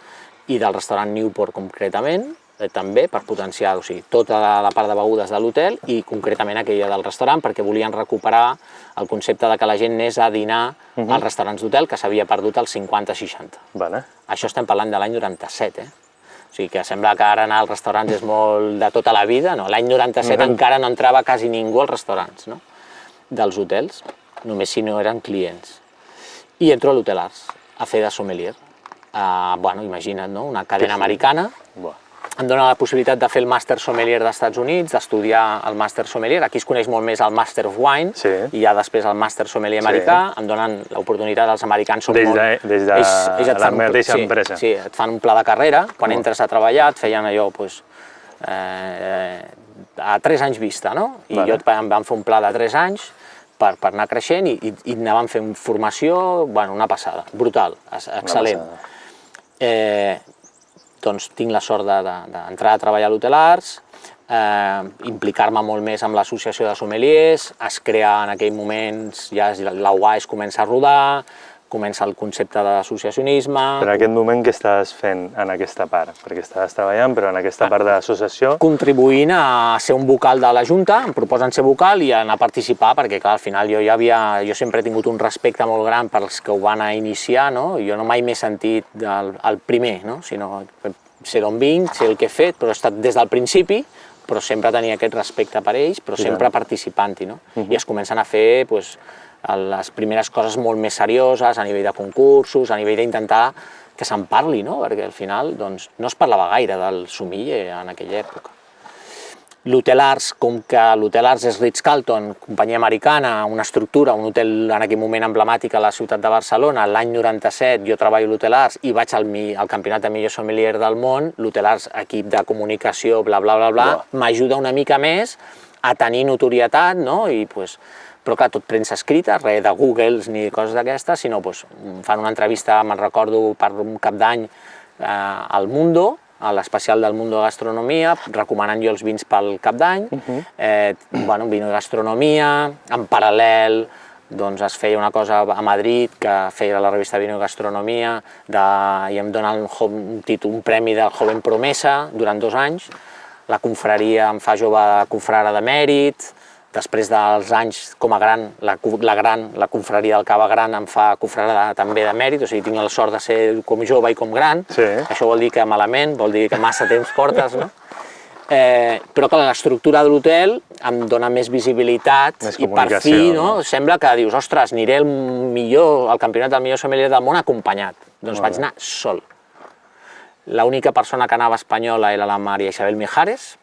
[SPEAKER 2] i del restaurant Newport concretament, també per potenciar tota la part de begudes de l'hotel i concretament aquella del restaurant perquè volien recuperar el concepte de que la gent anés a dinar als restaurants d'hotel que s'havia perdut als 50-60. Això estem parlant de l'any 97, O sigui que sembla que ara anar als restaurants és molt de tota la vida, no? L'any 97 encara no entrava quasi ningú als restaurants, no? Dels hotels, només si no eren clients. I entro a l'Hotel Arts. a fer de sommelier. Bueno, imagina't, no? Una cadena americana.
[SPEAKER 1] Buah.
[SPEAKER 2] Em dona la possibilitat de fer el màster sommelier dels Estats Units, d'estudiar el màster sommelier. Aquí es coneix molt més el Master of Wine i ja després el màster sommelier americà. Em donen l'oportunitat, els americans són molt...
[SPEAKER 1] Des de la mateixa empresa.
[SPEAKER 2] Sí, et fan un pla de carrera. Quan entres a treballar et feien allò, a 3 anys vista, no? I jo em van fer un pla de 3 anys per anar creixent i anaven fent formació, bueno, una passada, brutal, excel·lent. Doncs tinc la sort d'entrar a treballar a l'Hotel Arts, implicar-me molt més amb l'associació de sommeliers, es crea en aquell moment, ja la UA es comença a rodar, comença el concepte d'associacionisme...
[SPEAKER 1] Però en aquest moment què estàs fent en aquesta part? Perquè estàs treballant, però en aquesta part de l'associació...
[SPEAKER 2] Contribuint a ser un vocal de la Junta, em proposen ser vocal i anar a participar, perquè clar, al final jo sempre he tingut un respecte molt gran pels que ho van a iniciar, no? Jo no mai m'he sentit el primer, no? Sinó sé d'on vinc, sé el que he fet, però he estat des del principi, però sempre tenia aquest respecte per ells, però sempre participant-hi, no? I es comencen a fer les primeres coses molt més serioses, a nivell de concursos, a nivell d'intentar que se'n parli, no? Perquè al final no es parlava gaire del sommelier en aquella època. L'Hotel Arts, com que l'Hotel Arts és Ritz-Carlton, companyia americana, una estructura, un hotel en aquell moment emblemàtic a la ciutat de Barcelona, l'any 97 jo treballo a l'Hotel Arts i vaig al campionat de millor sommelier del món, l'Hotel Arts, equip de comunicació, bla, bla, bla, bla, m'ajuda una mica més a tenir notorietat, no? Però clar, tot premsa escrita, res de Googles ni coses d'aquestes, sinó fan una entrevista, me'n recordo, per un cap d'any al Mundo, a l'especial del Mundo de Gastronomia, recomanant jo els vins pel cap d'any, vino de gastronomia, en paral·lel es feia una cosa a Madrid que feia la revista Vino i Gastronomia i em donen un premi del Joven Promesa durant 2 anys, la confraria em fa jove confrare de mèrit, després dels anys com a gran, la confraria del Cava Gran em fa confrare també de mèrit, o sigui, tinc la sort de ser com jove i com gran, això vol dir que malament, vol dir que massa temps portes, no? Però que l'estructura de l'hotel em dona més visibilitat i per fi sembla que dius, ostres, aniré al campionat del millor sommelier del món acompanyat, doncs vaig anar sol. L'única persona que anava espanyola era la María Isabel Mijares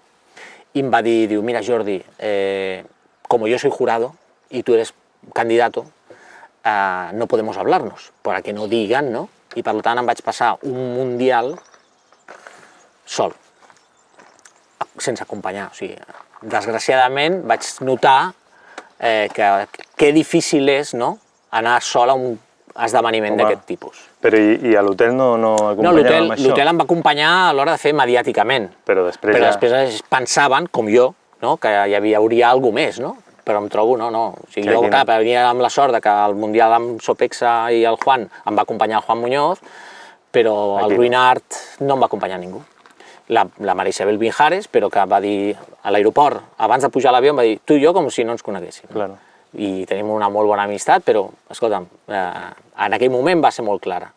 [SPEAKER 2] i em va dir, mira Jordi, como yo soy jurado y tú eres candidato, no podemos hablarnos, para que no digan, no? I per tant em vaig passar un mundial sol, sense acompanyar. O sigui, desgraciadament vaig notar que difícil és anar sol a un esdeveniment d'aquest tipus.
[SPEAKER 1] Però i a l'hotel no acompanyava amb això?
[SPEAKER 2] L'hotel em va acompanyar a l'hora de fer mediàticament.
[SPEAKER 1] Però
[SPEAKER 2] després pensaven, com jo, que hi hauria alguna cosa més, no? Però em trobo, no. O sigui, jo venia amb la sort que al Mundial amb Sopexa i el Juan em va acompanyar el Juan Muñoz, però el Ruinart no em va acompanyar ningú. La María Isabel Mijares, però que va dir a l'aeroport, abans de pujar a l'avió, em va dir tu i jo com si no ens coneguéssim. I tenim una molt bona amistat, però, escolta'm, en aquell moment va ser molt clara.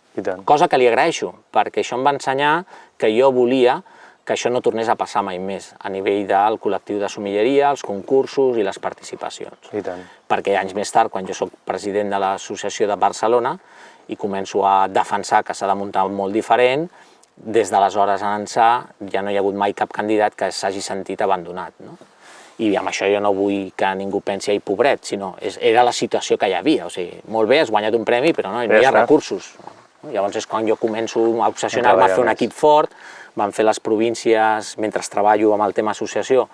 [SPEAKER 2] Cosa que li agraeixo, perquè això em va ensenyar que jo volia que això no tornés a passar mai més a nivell del col·lectiu de sommelleria, els concursos i les participacions. Perquè anys més tard, quan jo soc president de l'associació de Barcelona i començo a defensar que s'ha de muntar molt diferent, des d'aleshores en ençà ja no hi ha hagut mai cap candidat que s'hagi sentit abandonat. I amb això jo no vull que ningú pensi ai, pobret, sinó era la situació que hi havia. O sigui, molt bé, has guanyat un premi, però no hi ha recursos. Llavors és quan jo començo a obsessionar-me a fer un equip fort, vam fer les províncies, mentre treballo amb el tema associació,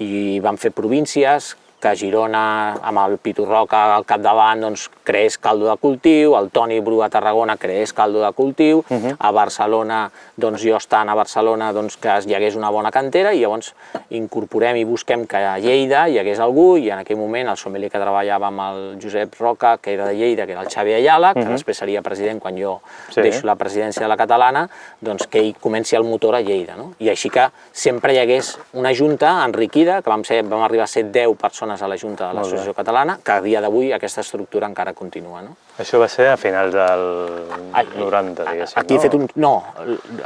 [SPEAKER 2] i vam fer províncies, que a Girona, amb el Pitu Roca al capdavant, creés caldo de cultiu, el Toni Bru a Tarragona creés caldo de cultiu, a Barcelona, jo estant a Barcelona, que hi hagués una bona cantera, i llavors incorporem i busquem que a Lleida hi hagués algú, i en aquell moment el sommelier que treballava amb el Josep Roca, que era de Lleida, que era el Xavi Ayala, que després seria president quan jo deixo la presidència de la catalana, que ell comenci el motor a Lleida. I així que sempre hi hagués una junta enriquida, que vam arribar a ser 10 persones a la Junta de l'Associació Catalana, que a dia d'avui aquesta estructura encara continua. Això
[SPEAKER 1] va ser a finals del 90, diguéssim,
[SPEAKER 2] aquí he fet un... No,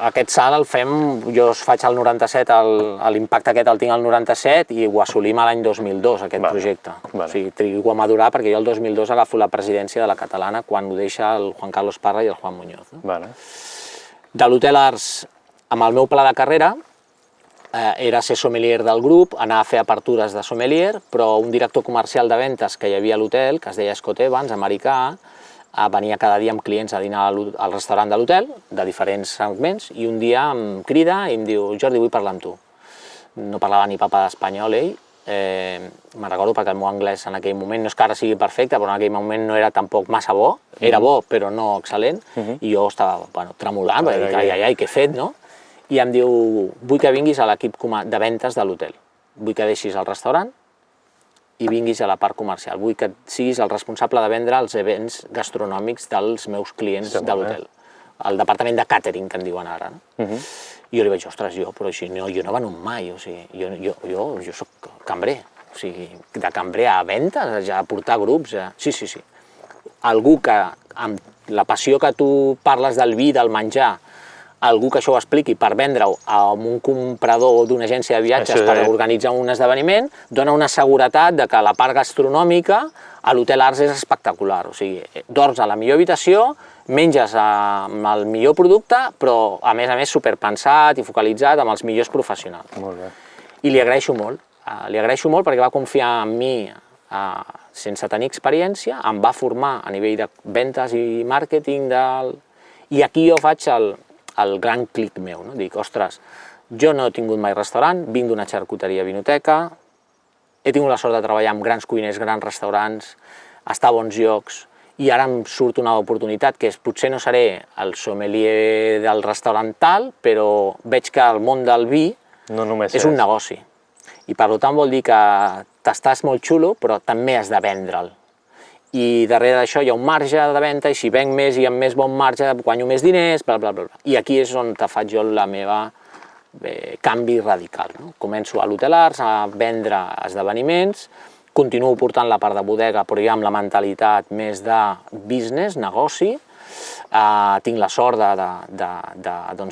[SPEAKER 2] aquest salt el fem... Jo faig el 97, l'impacte aquest el tinc al 97 i ho assolim a l'any 2002, aquest projecte. O sigui, trigo a madurar perquè jo el 2002 agafo la presidència de la Catalana quan ho deixa el Juan Carlos Parra i el Juan Muñoz. De l'Hotel Arts, amb el meu pla de carrera, era ser sommelier del grup, anar a fer apertures de sommelier, però un director comercial de ventes que hi havia a l'hotel, que es deia Scott Evans, americà, venia cada dia amb clients a dinar al restaurant de l'hotel, de diferents segments, i un dia em crida i em diu: Jordi, vull parlar amb tu. No parlava ni papa d'espanyol, ell. Me'n recordo perquè el meu anglès en aquell moment, no és que ara sigui perfecte, però en aquell moment no era tampoc massa bo, era bo però no excel·lent, i jo estava tremolant, perquè dic, ai, què he fet, no? I em diu: vull que vinguis a l'equip de ventes de l'hotel, vull que deixis el restaurant i vinguis a la part comercial, vull que siguis el responsable de vendre els events gastronòmics dels meus clients de l'hotel, el departament de càtering, que en diuen ara. I jo li vaig dir: ostres, però jo no veno mai, o sigui, jo soc cambrer, o sigui, de cambrer a ventes, a portar grups, sí. Algú que, amb la passió que tu parles del vi, del menjar, algú que això ho expliqui per vendre-ho a un comprador d'una agència de viatges per organitzar un esdeveniment, dona una seguretat de que la part gastronòmica a l'Hotel Arts és espectacular. O sigui, dors a la millor habitació, menges amb el millor producte, però a més superpensat i focalitzat amb els millors professionals.
[SPEAKER 1] Molt bé.
[SPEAKER 2] I li agraeixo molt. Li agraeixo molt perquè va confiar en mi sense tenir experiència, em va formar a nivell de ventes i màrqueting i aquí jo faig el gran clic meu, no? Dic, ostres, jo no he tingut mai restaurant, vinc d'una xarcuteria vinoteca, he tingut la sort de treballar amb grans cuiners, grans restaurants, estar a bons llocs, i ara em surt una oportunitat que és, potser no seré el sommelier del restaurant tal, però veig que el món del vi és un negoci. I per tant vol dir que t'estàs molt xulo, però també has de vendre'l. I darrere d'això hi ha un marge de venda, i si venc més i amb més bon marge guanyo més diners, bla, bla, bla. I aquí és on te faig jo la meva canvi radical. Començo a l'Hotel Arts a vendre esdeveniments, continuo portant la part de bodega, però ja amb la mentalitat més de business, negoci. Tinc la sort de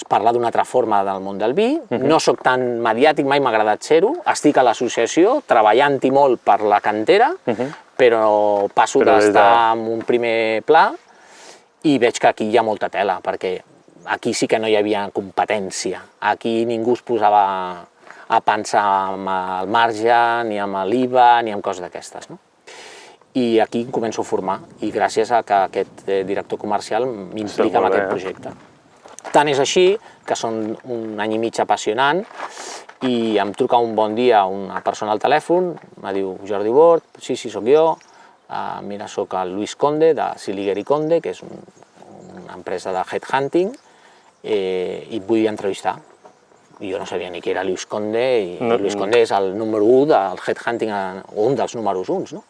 [SPEAKER 2] parlar d'una altra forma del món del vi. No soc tan mediàtic, mai m'ha agradat ser-ho. Estic a l'associació, treballant-hi molt per la cantera, però passo d'estar en un primer pla i veig que aquí hi ha molta tela, perquè aquí sí que no hi havia competència. Aquí ningú es posava a pensar amb el marge, ni amb l'IVA, ni amb coses d'aquestes. I aquí em començo a formar, i gràcies a que aquest director comercial m'implica en aquest projecte. Tant és així que són un any i mig apassionant, i em truca un bon dia una persona al telèfon, em diu: Jordi Bord, sí, sóc jo, mira, sóc el Luis Conde, de Siliguer i Conde, que és una empresa de headhunting, i et vull entrevistar. I jo no sabia ni qui era Luis Conde, i Luis Conde és el número 1 del headhunting, o un dels números 1, no?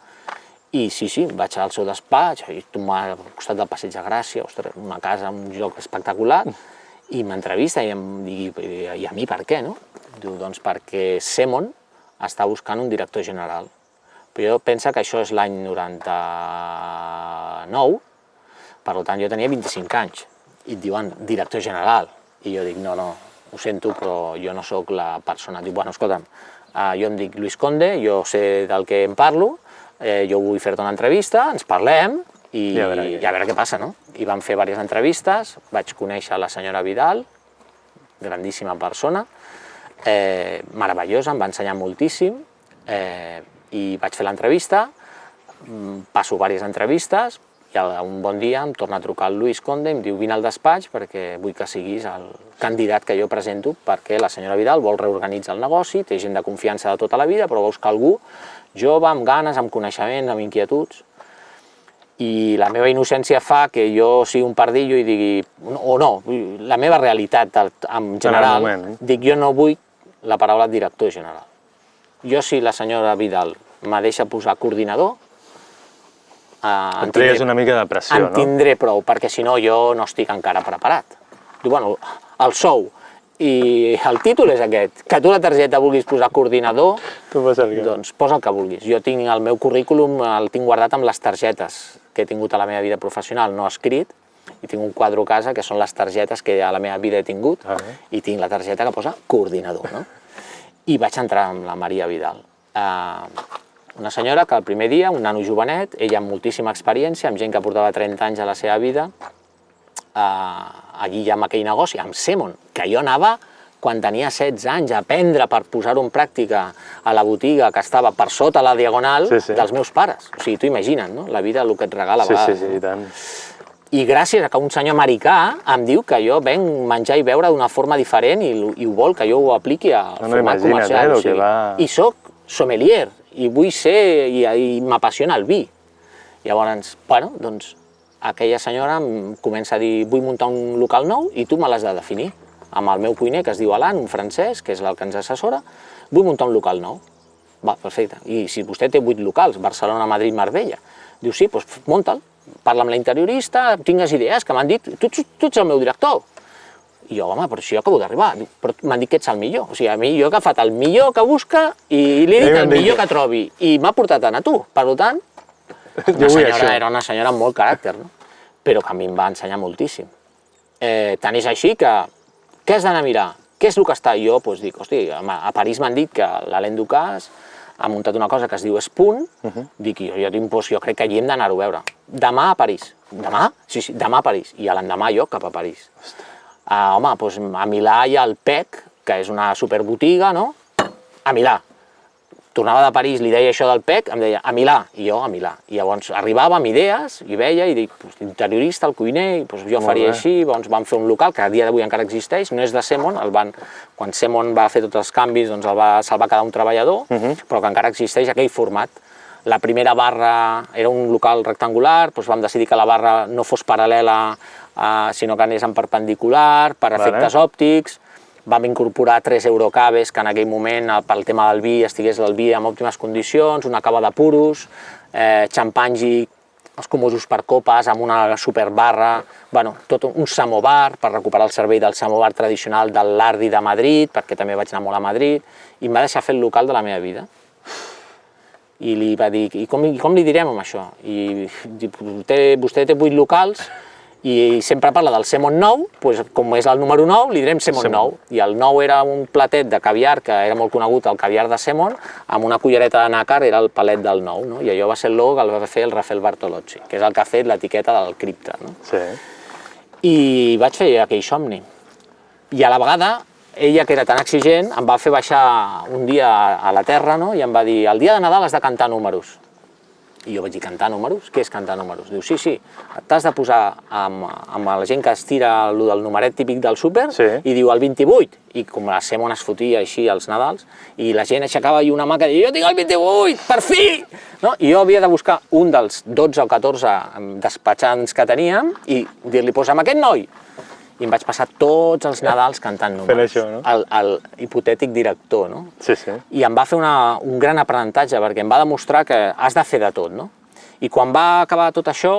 [SPEAKER 2] I sí, vaig al seu despatx, al costat del Passeig de Gràcia, una casa, un lloc espectacular, i m'entrevista i em diu: i a mi per què, no? Diu: doncs perquè Semon està buscant un director general. Però jo penso que això és l'any 99, per tant jo tenia 25 anys, i et diuen director general. I jo dic: no, ho sento, però jo no sóc la persona. Diu: bueno, escolta'm, jo em dic Luis Conde, jo sé del que em parlo, jo vull fer-te una entrevista, ens parlem, i a veure què passa, no? I vam fer diverses entrevistes, vaig conèixer la senyora Vidal, grandíssima persona, meravellosa, em va ensenyar moltíssim, i vaig fer l'entrevista, passo diverses entrevistes, i un bon dia em torna a trucar el Luis Conde i em diu: vine al despatx perquè vull que siguis el candidat que jo presento, perquè la senyora Vidal vol reorganitzar el negoci, té gent de confiança de tota la vida, però vols que algú jove, amb ganes, amb coneixements, amb inquietuds. I la meva innocència fa que jo sigui un pardillo i digui, o no, la meva realitat en general, dic: jo no vull la paraula director general. Jo, si la senyora Vidal me deixa posar coordinador,
[SPEAKER 1] et treies una mica de pressió, no?
[SPEAKER 2] En tindré prou, perquè si no jo no estic encara preparat. Diu: bueno, el sou i el títol és aquest, que tu la targeta vulguis posar coordinador, doncs posa el que vulguis. Jo tinc el meu currículum, el tinc guardat amb les targetes que he tingut a la meva vida professional no escrit, i tinc un quadre a casa que són les targetes que a la meva vida he tingut, i tinc la targeta que posa coordinador, no? I vaig entrar amb la Maria Vidal. Una senyora que el primer dia, un nano jovenet, ella amb moltíssima experiència, amb gent que portava 30 anys a la seva vida, allí amb aquell negoci, amb Semon, que jo anava quan tenia 16 anys a aprendre per posar-ho en pràctica a la botiga que estava per sota la diagonal dels meus pares. O sigui, tu imagina't, no? La vida, el que et regala a vegades.
[SPEAKER 1] Sí, i tant.
[SPEAKER 2] I gràcies a que un senyor americà em diu que jo venc menjar i beure d'una forma diferent i ho vol que jo ho apliqui al format comercial. I soc sommelier, i vull ser, i m'apassiona el vi. Llavors, bueno, doncs, aquella senyora em comença a dir vull muntar un local nou i tu me l'has de definir. Amb el meu cuiner, que es diu Alan, un francès, que és el que ens assessora, vull muntar un local nou. Va, perfecte. I si vostè té 8 locals, Barcelona, Madrid, Marbella, diu sí, doncs munta'l, parla amb la interiorista, tingues idees, que m'han dit, tu ets el meu director. I jo, home, però si jo acabo d'arribar, però m'han dit que ets el millor. O sigui, a mi jo he agafat el millor que busca i li he dit el millor que trobi. I m'ha portat a tu. Per tant, era una senyora amb molt caràcter, no? Però que a mi em va ensenyar moltíssim. Tant és així que, què has d'anar a mirar? Què és el que està? I jo dic, hosti, a París m'han dit que l'Alain Ducasse ha muntat una cosa que es diu Spoon, dic, jo crec que allí hem d'anar-ho a veure. Demà a París. Demà? Sí, demà a París. I l'endemà jo cap a París. Home, doncs a Milà hi ha el PEC, que és una superbotiga, no? A Milà. Tornava de París, li deia això del PEC, em deia a Milà, i jo a Milà. I llavors arribava amb idees, i veia, i dic, interiorista, el cuiner, jo faria així, llavors vam fer un local, que a dia d'avui encara existeix, no és de Semon, quan Semon va fer tots els canvis, doncs se'l va quedar un treballador, però que encara existeix aquell format. La primera barra era un local rectangular, doncs vam decidir que la barra no fos paral·lela, sinó que anés en perpendicular, per efectes òptics. Vam incorporar 3 eurocaves, que en aquell moment, pel tema del vi, estigués el vi en òptimes condicions, una cava de puros, xampanys i escumosos per copes, amb una superbarra, tot un samovar, per recuperar el servei del samovar tradicional del Lardi de Madrid, perquè també vaig anar molt a Madrid, i em va deixar fer el local de la meva vida. I li va dir, i com li direm amb això? I vostè té 8 locals, i sempre parla del Semon 9, com és el número 9, li direm Semon 9. I el 9 era un platet de caviar, que era molt conegut, el caviar de Semon, amb una cullereta de nàcar, era el palet del 9, i allò va ser el logo que el va fer el Rafael Bartolozzi, que és el que ha fet l'etiqueta del cripte. I vaig fer aquell somni. I a la vegada, ella, que era tan exigent, em va fer baixar un dia a la terra i em va dir, el dia de Nadal has de cantar números. I jo vaig dir, cantar números? Què és cantar números? Diu, sí, t'has de posar amb la gent que es tira del numeret típic del súper i diu el 28. I com la Semon es fotia així als Nadals, i la gent aixecava i una mà que deia, jo tinc el 28, per fi! I jo havia de buscar un dels 12 o 14 despatxants que teníem i dir-li, amb aquest noi. I em vaig passar tots els Nadals cantant números.
[SPEAKER 1] Fent això, no?
[SPEAKER 2] El hipotètic director, no?
[SPEAKER 1] Sí.
[SPEAKER 2] I em va fer un gran aprenentatge, perquè em va demostrar que has de fer de tot, no? I quan va acabar tot això,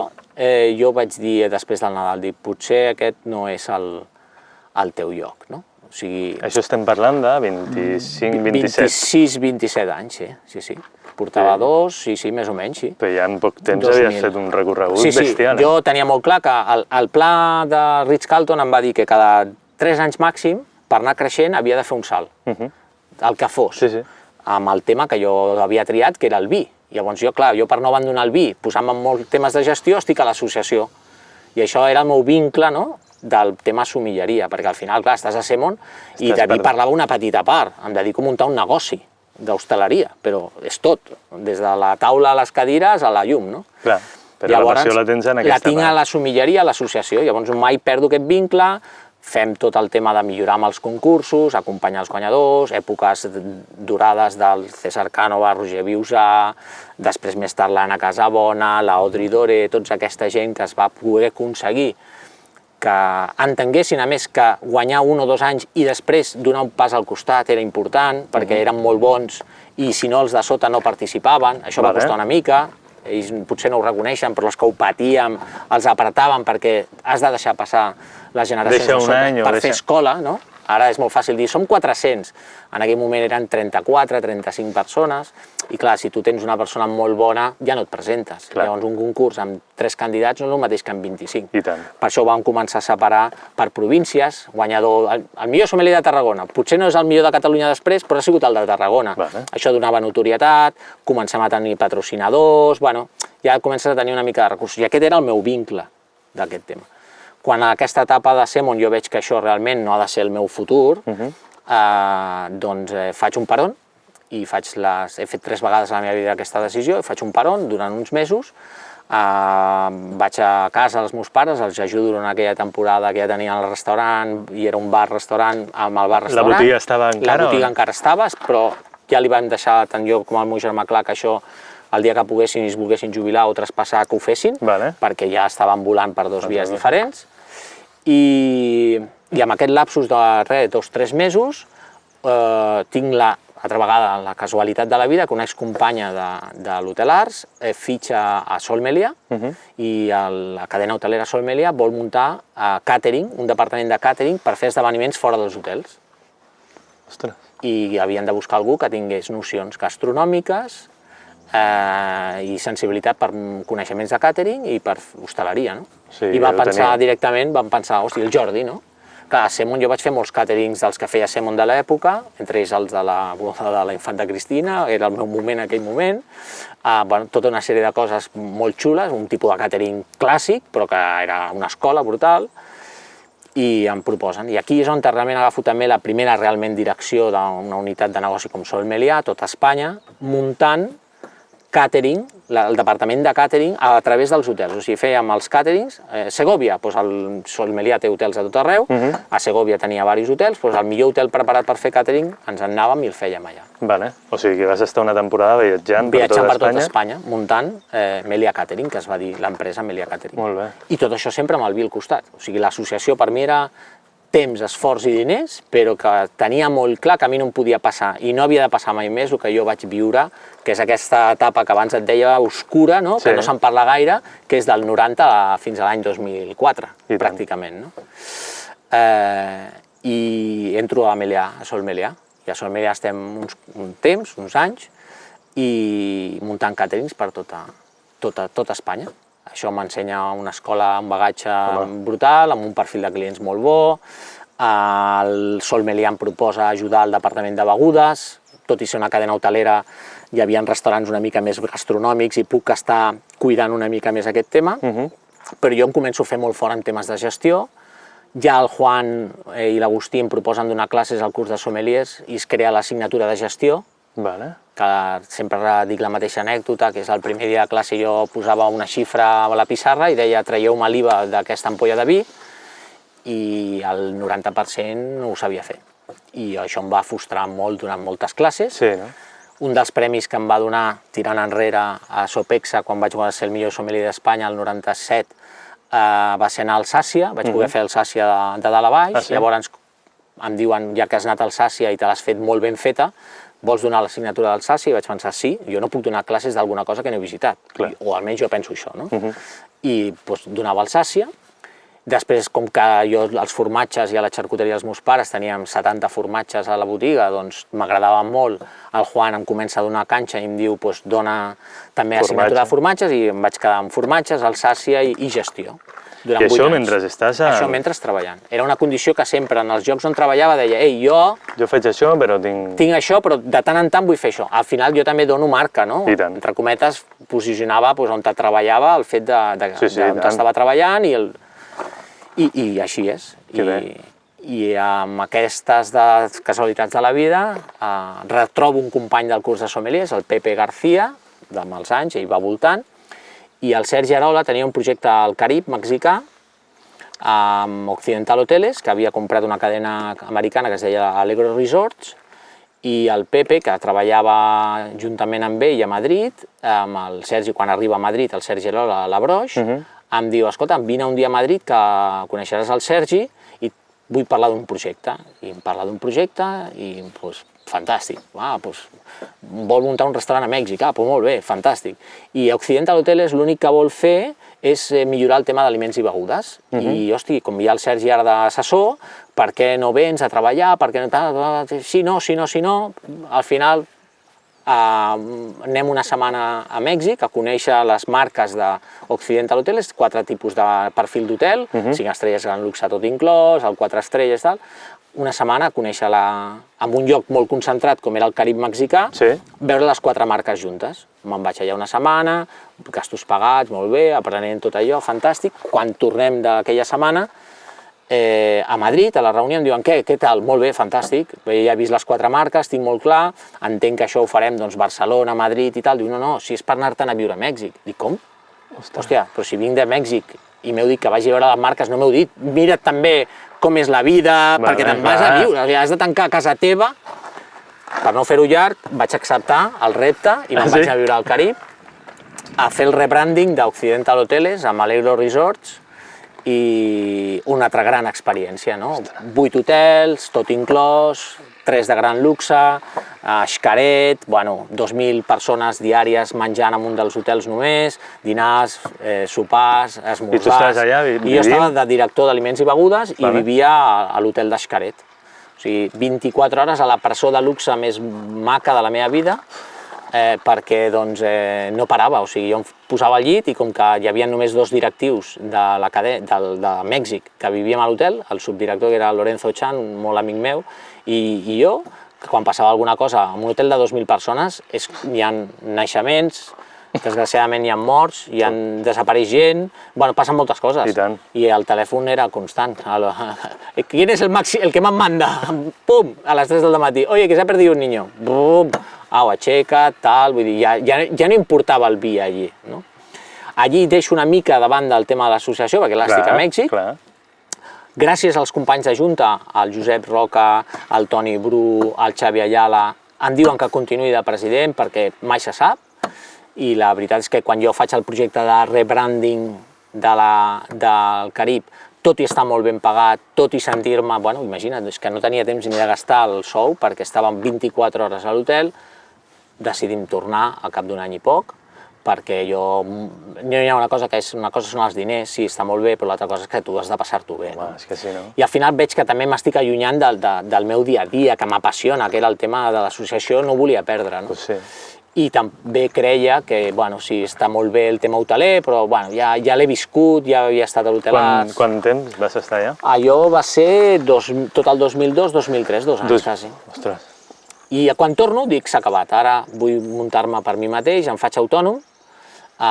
[SPEAKER 2] jo vaig dir, després del Nadal, potser aquest no és el teu lloc, no? O sigui...
[SPEAKER 1] Això estem parlant de 25, 27?
[SPEAKER 2] 26, 27 anys, sí. Portava 2, sí, més o menys, sí.
[SPEAKER 1] Però ja en poc temps havies fet un recorregut bestial.
[SPEAKER 2] Sí, jo tenia molt clar que el pla de Ritz-Carlton em va dir que cada 3 anys màxim, per anar creixent, havia de fer un salt. El que fos. Amb el tema que jo havia triat, que era el vi. Llavors jo, clar, per no abandonar el vi, posant-me en molts temes de gestió, estic a l'associació. I això era el meu vincle, no?, del tema sommelleria, perquè al final, clar, estàs a Semon i de vi parlava una petita part. Em dedico a muntar un negoci d'hostaleria, però és tot, des de la taula a les cadires a la llum, no?
[SPEAKER 1] Clar, però la passió la tens en aquesta part.
[SPEAKER 2] La tinc a la sommelleria, a l'associació, llavors mai perdo aquest vincle, fem tot el tema de millorar amb els concursos, acompanyar els guanyadors, èpoques dorades del César Cànova, Roger Viusà, després més tard l'Anna Casabona, la Audrey Dore, tota aquesta gent que es va poder aconseguir que entenguessin, a més, que guanyar 1 o 2 anys i després donar un pas al costat era important, perquè eren molt bons i si no els de sota no participaven, això va costar una mica, ells potser no ho reconeixen, però els que ho patíem els apretàvem perquè has de deixar passar les generacions de sota per fer escola, no? Ara és molt fàcil dir, som 400. En aquell moment eren 34, 35 persones, i clar, si tu tens una persona molt bona, ja no et presentes.
[SPEAKER 1] Clar.
[SPEAKER 2] Llavors un concurs amb 3 candidats no és el mateix que amb 25.
[SPEAKER 1] I tant.
[SPEAKER 2] Per això ho vam començar a separar per províncies, guanyador, el millor sommelier de Tarragona. Potser no és el millor de Catalunya després, però ha sigut el de Tarragona.
[SPEAKER 1] Vale.
[SPEAKER 2] Això donava notorietat, comencem a tenir patrocinadors, bueno, ja comences a tenir una mica de recursos. I aquest era el meu vincle d'aquest tema. Quan a aquesta etapa de Semon jo veig que això realment no ha de ser el meu futur, doncs faig un peron, i he fet 3 vegades a la meva vida aquesta decisió, faig un peron durant uns mesos, vaig a casa dels meus pares, els ajudo durant aquella temporada que ja tenien el restaurant, i era un bar-restaurant amb el bar-restaurant.
[SPEAKER 1] La botiga estava encara?
[SPEAKER 2] La botiga encara estava, però ja li vam deixar tant jo com el meu germà clar que això el dia que poguessin i es volguessin jubilar o traspassar que ho fessin, perquè ja estaven volant per 2 vies diferents. I amb aquest lapsus de 2 o 3 mesos tinc altra vegada la casualitat de la vida que una excompanya de l'Hotel Ars fitxa a Sol Melià i la cadena hotelera Sol Melià vol muntar catering, un departament de catering per fer esdeveniments fora dels hotels.
[SPEAKER 1] Ostres.
[SPEAKER 2] I havien de buscar algú que tingués nocions gastronòmiques i sensibilitat per coneixements de catering i per hostaleria, no? I vam pensar, hosti, el Jordi, no? Clar, a Semon jo vaig fer molts càterings dels que feia Semon de l'època, entre ells els de la Infanta Cristina, era el meu moment en aquell moment, tota una sèrie de coses molt xules, un tipus de càtering clàssic, però que era una escola brutal, i em proposen. I aquí és on realment agafo també la primera realment direcció d'una unitat de negoci com Sol Melià, a tot Espanya, muntant càtering, el departament de càtering a través dels hotels. O sigui, fèiem els càterings, Segòvia, el Sol Melià té hotels a tot arreu, a Segòvia tenia diversos hotels, el millor hotel preparat per fer càtering ens en anàvem i el fèiem allà.
[SPEAKER 1] Vale. O sigui que vas estar una temporada viatjant per tota
[SPEAKER 2] Espanya, muntant Melià Catering, que es va dir l'empresa Melià Catering.
[SPEAKER 1] Molt bé.
[SPEAKER 2] I tot això sempre amb el vi al costat. O sigui, l'associació per mi era temps, esforç i diners, però que tenia molt clar que a mi no em podia passar i no havia de passar mai més el que jo vaig viure, que és aquesta etapa que abans et deia oscura, que no se'n parla gaire, que és del 90 fins a l'any 2004, pràcticament. I entro a Sol Melià, i a Sol Melià estem un temps, uns anys, i muntant càterings per tota Espanya. Això m'ensenya una escola amb bagatge brutal, amb un perfil de clients molt bo. El Sol Melià em proposa ajudar al departament de begudes, tot i ser una cadena hotelera hi havia restaurants una mica més gastronòmics i puc estar cuidant una mica més aquest tema, però jo em començo a fer molt fort en temes de gestió. Ja el Juan i l'Agustí em proposen donar classes al curs de sommeliers i es crea l'assignatura de gestió, que sempre dic la mateixa anècdota, que és el primer dia de classe jo posava una xifra a la pissarra i deia traieu-me l'IVA d'aquesta ampolla de vi i el 90% no ho sabia fer. I això em va frustrar molt durant moltes classes. Un dels premis que em va donar, tirant enrere, a Sopexa, quan vaig ser el millor sommelier d'Espanya, el 97, va ser anar a Alsàcia, vaig poder fer Alsàcia de dalt a baix, llavors em diuen, ja que has anat a Alsàcia i te l'has fet molt ben feta, vols donar l'assignatura d'Alsàcia? I vaig pensar, sí, jo no puc donar classes d'alguna cosa que no he visitat, o almenys jo penso això, no? I donava Alsàcia. Després, com que jo els formatges i a la xarcuteria dels meus pares teníem 70 formatges a la botiga, doncs m'agradava molt, el Juan em comença a donar canxa i em diu, dona també assignatura de formatges, i em vaig quedar amb formatges, Alsàcia i gestió.
[SPEAKER 1] I això mentre estàs...
[SPEAKER 2] Això mentre treballant. Era una condició que sempre en els llocs on treballava deia, ei, jo
[SPEAKER 1] faig això, però tinc...
[SPEAKER 2] Tinc això, però de tant en tant vull fer això. Al final jo també dono marca, no? Entre cometes, posicionava on treballava el fet d'on estava treballant i així és. I amb aquestes casualitats de la vida retrobo un company del curs de sommeliers, el Pepe García, amb els anys, ell va voltant, i el Sergi Arola tenia un projecte al Carib mexicà amb Occidental Hoteles, que havia comprat una cadena americana que es deia Allegro Resorts, i el Pepe, que treballava juntament amb ell a Madrid, amb el Sergi, quan arriba a Madrid, el Sergi Arola a la Broix, em diu, escolta, vine un dia a Madrid que coneixeràs el Sergi i vull parlar d'un projecte. I em parla d'un projecte i fantàstic. Doncs vol muntar un restaurant a Mèxic, doncs molt bé, fantàstic. I Occidental Hoteles l'únic que vol fer és millorar el tema d'aliments i begudes. I, hosti, com hi ha el Sergi ara d'assessor, per què no vens a treballar, per què no... Si no, al final anem una setmana a Mèxic a conèixer les marques d'Occidental Hoteles, 4 tipus de perfil d'hotel, 5 estrelles gran luxe tot inclòs, el 4 estrelles, tal. Una setmana a conèixer-la en un lloc molt concentrat com era el Carib mexicà, veure les 4 marques juntes. Me'n vaig allà una setmana, gastos pagats, molt bé, aprenent tot allò, fantàstic. Quan tornem d'aquella setmana, a Madrid, a la reunió, em diuen, què tal? Molt bé, fantàstic, ja he vist les 4 marques, tinc molt clar, entenc que això ho farem, doncs, Barcelona, Madrid i tal. Diu, no, si és per anar-te'n a viure a Mèxic. Dic, com? Hòstia, però si vinc de Mèxic i m'heu dit que vagi a veure les marques, no m'heu dit, mira't també com és la vida, perquè te'n vas a viure, has de tancar a casa teva. Per no fer-ho llarg, vaig acceptar el repte i me'n vaig a viure al Carib, a fer el rebranding d'Occidental Hoteles amb Alegro Resorts, i una altra gran experiència, no? 8 hotels, tot inclòs, 3 de gran luxe, Xcaret, 2.000 persones diàries menjant en un dels hotels només, dinars, sopars, esmorzars...
[SPEAKER 1] I tu estaves allà vivint?
[SPEAKER 2] I jo estava de director d'aliments i begudes i vivia a l'hotel de Xcaret. O sigui, 24 hores a la presó de luxe més maca de la meva vida, perquè no parava, o sigui, jo em posava al llit i com que hi havia només 2 directius de Mèxic que vivíem a l'hotel, el subdirector que era Lorenzo Chan, un molt amic meu, i jo, quan passava alguna cosa en un hotel de 2.000 persones, hi ha naixements, desgraciadament hi ha morts, desapareix gent, passen moltes coses.
[SPEAKER 1] I tant.
[SPEAKER 2] I el telèfon era constant. ¿Quién es el que más manda? Pum, a les 3 del matí. Oye, que se ha perdido un niño. Bum, au, aixeca, tal, vull dir, ja no importava el vi allí, no? Allí deixo una mica davant del tema de l'associació, perquè l'estic a Mèxic. Gràcies als companys de Junta, al Josep Roca, al Toni Bru, al Xavi Ayala, em diuen que continuï de president perquè mai se sap, i la veritat és que quan jo faig el projecte de rebranding del Carib, tot i estar molt ben pagat, tot i sentir-me, imagina't, és que no tenia temps ni de gastar el sou perquè estàvem 24 hores a l'hotel, decidim tornar al cap d'un any i poc, perquè no hi ha una cosa que una cosa són els diners, sí, està molt bé, però l'altra cosa és que tu has de passar-t'ho bé.
[SPEAKER 1] És que sí, no?
[SPEAKER 2] I al final veig que també m'estic allunyant del meu dia a dia, que m'apassiona, que era el tema de l'associació, no volia perdre, no?
[SPEAKER 1] Sí.
[SPEAKER 2] I també creia que, sí, està molt bé el tema hoteler, però ja l'he viscut, ja havia estat a l'hotelar.
[SPEAKER 1] Quant temps vas estar allà?
[SPEAKER 2] Allò va ser tot el 2002-2003, 2 anys quasi.
[SPEAKER 1] Ostres.
[SPEAKER 2] I quan torno dic, s'ha acabat, ara vull muntar-me per mi mateix, em faig autònom,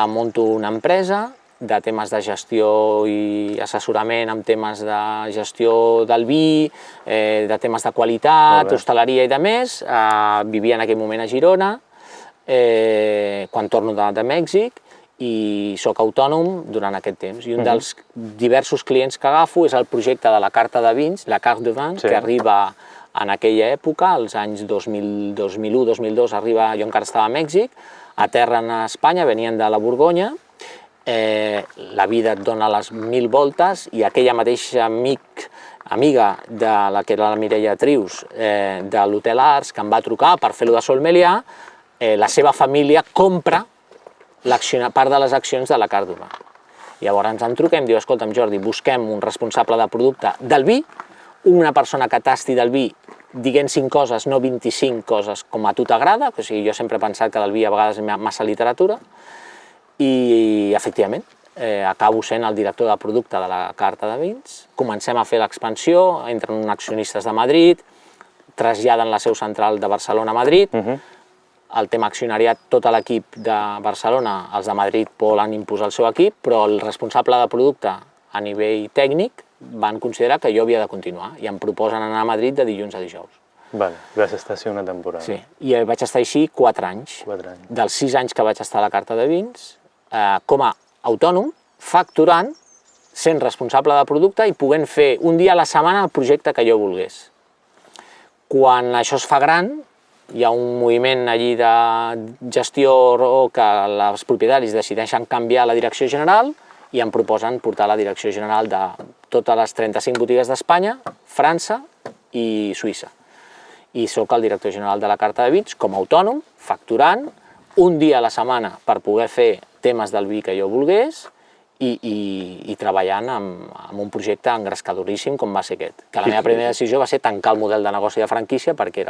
[SPEAKER 2] munto una empresa de temes de gestió i assessorament amb temes de gestió del vi, de temes de qualitat, hostaleria i de més. Vivia en aquell moment a Girona, quan torno de Mèxic, i soc autònom durant aquest temps. I un dels diversos clients que agafo és el projecte de la carta de vins, la carte de vins, que arriba en aquella època, als anys 2001-2002, arriba, jo encara estava a Mèxic, aterren a Espanya, venien de la Borgonya, la vida et dona les 1000 voltes i aquella mateixa amiga de la que era la Mireia Trius, de l'Hotel Arts, que em va trucar per fer-lo de sommelier, la seva família compra part de les accions de la Cardova. Llavors em truca i em diu, escolta'm Jordi, busquem un responsable de producte del vi, una persona que tasti del vi diguent 5 coses, no 25 coses com a tu t'agrada, o sigui, jo sempre he pensat que del vi a vegades hi ha massa literatura, i efectivament acabo sent el director de producte de la carta de vins, comencem a fer l'expansió, entren accionistes de Madrid, traslladen la seu central de Barcelona a Madrid, el tema accionariat, tot l'equip de Barcelona, els de Madrid volen imposar el seu equip, però el responsable de producte a nivell tècnic van considerar que jo havia de continuar i em proposen anar a Madrid de dilluns a dijous.
[SPEAKER 1] Vale, vas estar així una temporada.
[SPEAKER 2] Sí, i vaig estar així 4 anys.
[SPEAKER 1] 4 anys.
[SPEAKER 2] Dels 6 anys que vaig estar a la carta de vins, com a autònom, facturant, sent responsable de producte i podent fer un dia a la setmana el projecte que jo volgués. Quan això es fa gran, hi ha un moviment allí de gestió que els propietaris decideixen canviar la direcció general i em proposen portar la direcció general de totes les 35 botigues d'Espanya, França i Suïssa. i sóc el director general de la carta de vins com a autònom, facturant, un dia a la setmana per poder fer temes del vi que jo volgués i treballant en un projecte engrescadoríssim com va ser aquest. Que la meva primera decisió va ser tancar el model de negoci de franquícia perquè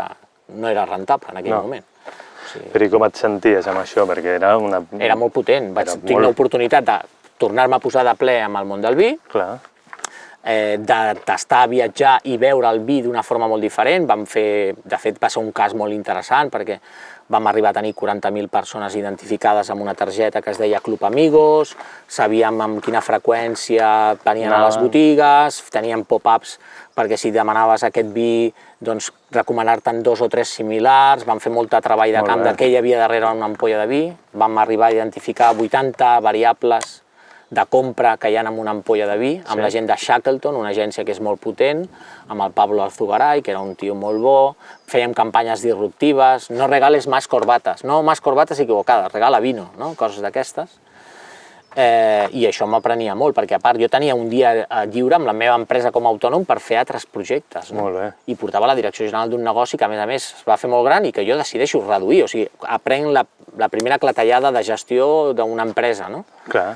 [SPEAKER 2] no era rentable en aquell moment.
[SPEAKER 1] Però i com et senties amb això? Perquè era una...
[SPEAKER 2] Era molt potent. Vaig tenir l'oportunitat de tornar-me a posar de ple amb el món del vi, de tastar, viatjar i veure el vi d'una forma molt diferent. De fet, va ser un cas molt interessant perquè vam arribar a tenir 40.000 persones identificades amb una targeta que es deia Club Amigos, sabíem amb quina freqüència venien a les botigues, teníem pop-ups perquè si demanaves aquest vi, doncs recomanar-te'n 2 o 3 similars, vam fer molt de treball de camp de què hi havia darrere una ampolla de vi, vam arribar a identificar 80 variables de compra que hi ha en una ampolla de vi, amb la gent de Shackleton, una agència que és molt potent, amb el Pablo Alzugaray, que era un tio molt bo, fèiem campanyes disruptives, no regales más corbatas, no más corbatas equivocades, regala vino, no? Coses d'aquestes. I això m'aprenia molt, perquè a part jo tenia un dia lliure amb la meva empresa com a autònom per fer altres projectes.
[SPEAKER 1] Molt bé.
[SPEAKER 2] I portava la direcció general d'un negoci que a més es va fer molt gran i que jo decideixo reduir, o sigui, aprenc la primera clatellada de gestió d'una empresa, no?
[SPEAKER 1] Clar.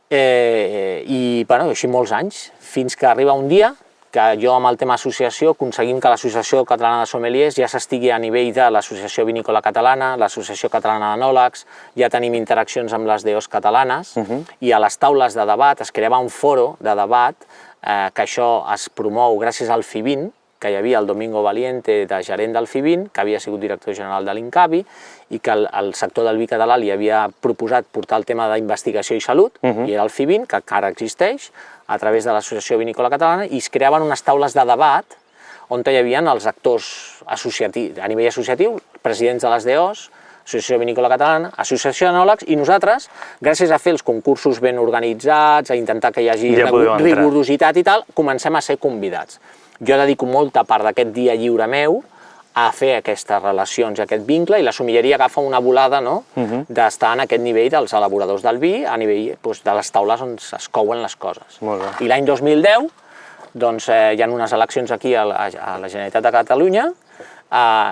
[SPEAKER 2] I així molts anys, fins que arriba un dia que jo amb el tema associació aconseguim que l'Associació Catalana de Sommeliers ja s'estigui a nivell de l'Associació Vinícola Catalana, l'Associació Catalana d'Enòlegs, ja tenim interaccions amb les DOs catalanes i a les taules de debat es creava un foro de debat que això es promou gràcies al FIVIN, que hi havia el Domingo Valiente de gerent del FIVIN, que havia sigut director general de l'INCAVI i que el sector del vi català li havia proposat portar el tema d'investigació i salut, i era el FIVIN, que encara existeix, a través de l'Associació Vinícola Catalana, i es creaven unes taules de debat on hi havia els actors associatius, a nivell associatiu, presidents de les DOs, Associació Vinícola Catalana, Associació d'Enòlegs, i nosaltres, gràcies a fer els concursos ben organitzats, a intentar que hi hagi rigorositat i tal, comencem a ser convidats. Jo dedico molta part d'aquest dia lliure meu a fer aquestes relacions i aquest vincle, i la sommelleria agafa una volada d'estar en aquest nivell dels elaboradors del vi, a nivell de les taules on es couen les coses. I l'any 2010 hi ha unes eleccions aquí a la Generalitat de Catalunya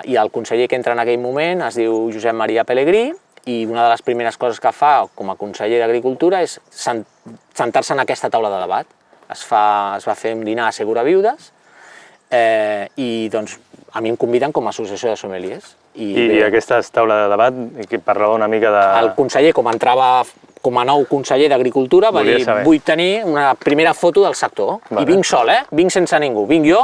[SPEAKER 2] i el conseller que entra en aquell moment es diu Josep Maria Pelegrí, i una de les primeres coses que fa com a conseller d'Agricultura és sentar-se en aquesta taula de debat. Es va fer un dinar a Seguraviudes i a mi em conviden com a associació de sommeliers.
[SPEAKER 1] I aquesta taula de debat, que parlava una mica de...
[SPEAKER 2] El conseller, com entrava com a nou conseller d'Agricultura, va dir, vull tenir una primera foto del sector. I vinc sol, vinc sense ningú. Vinc jo,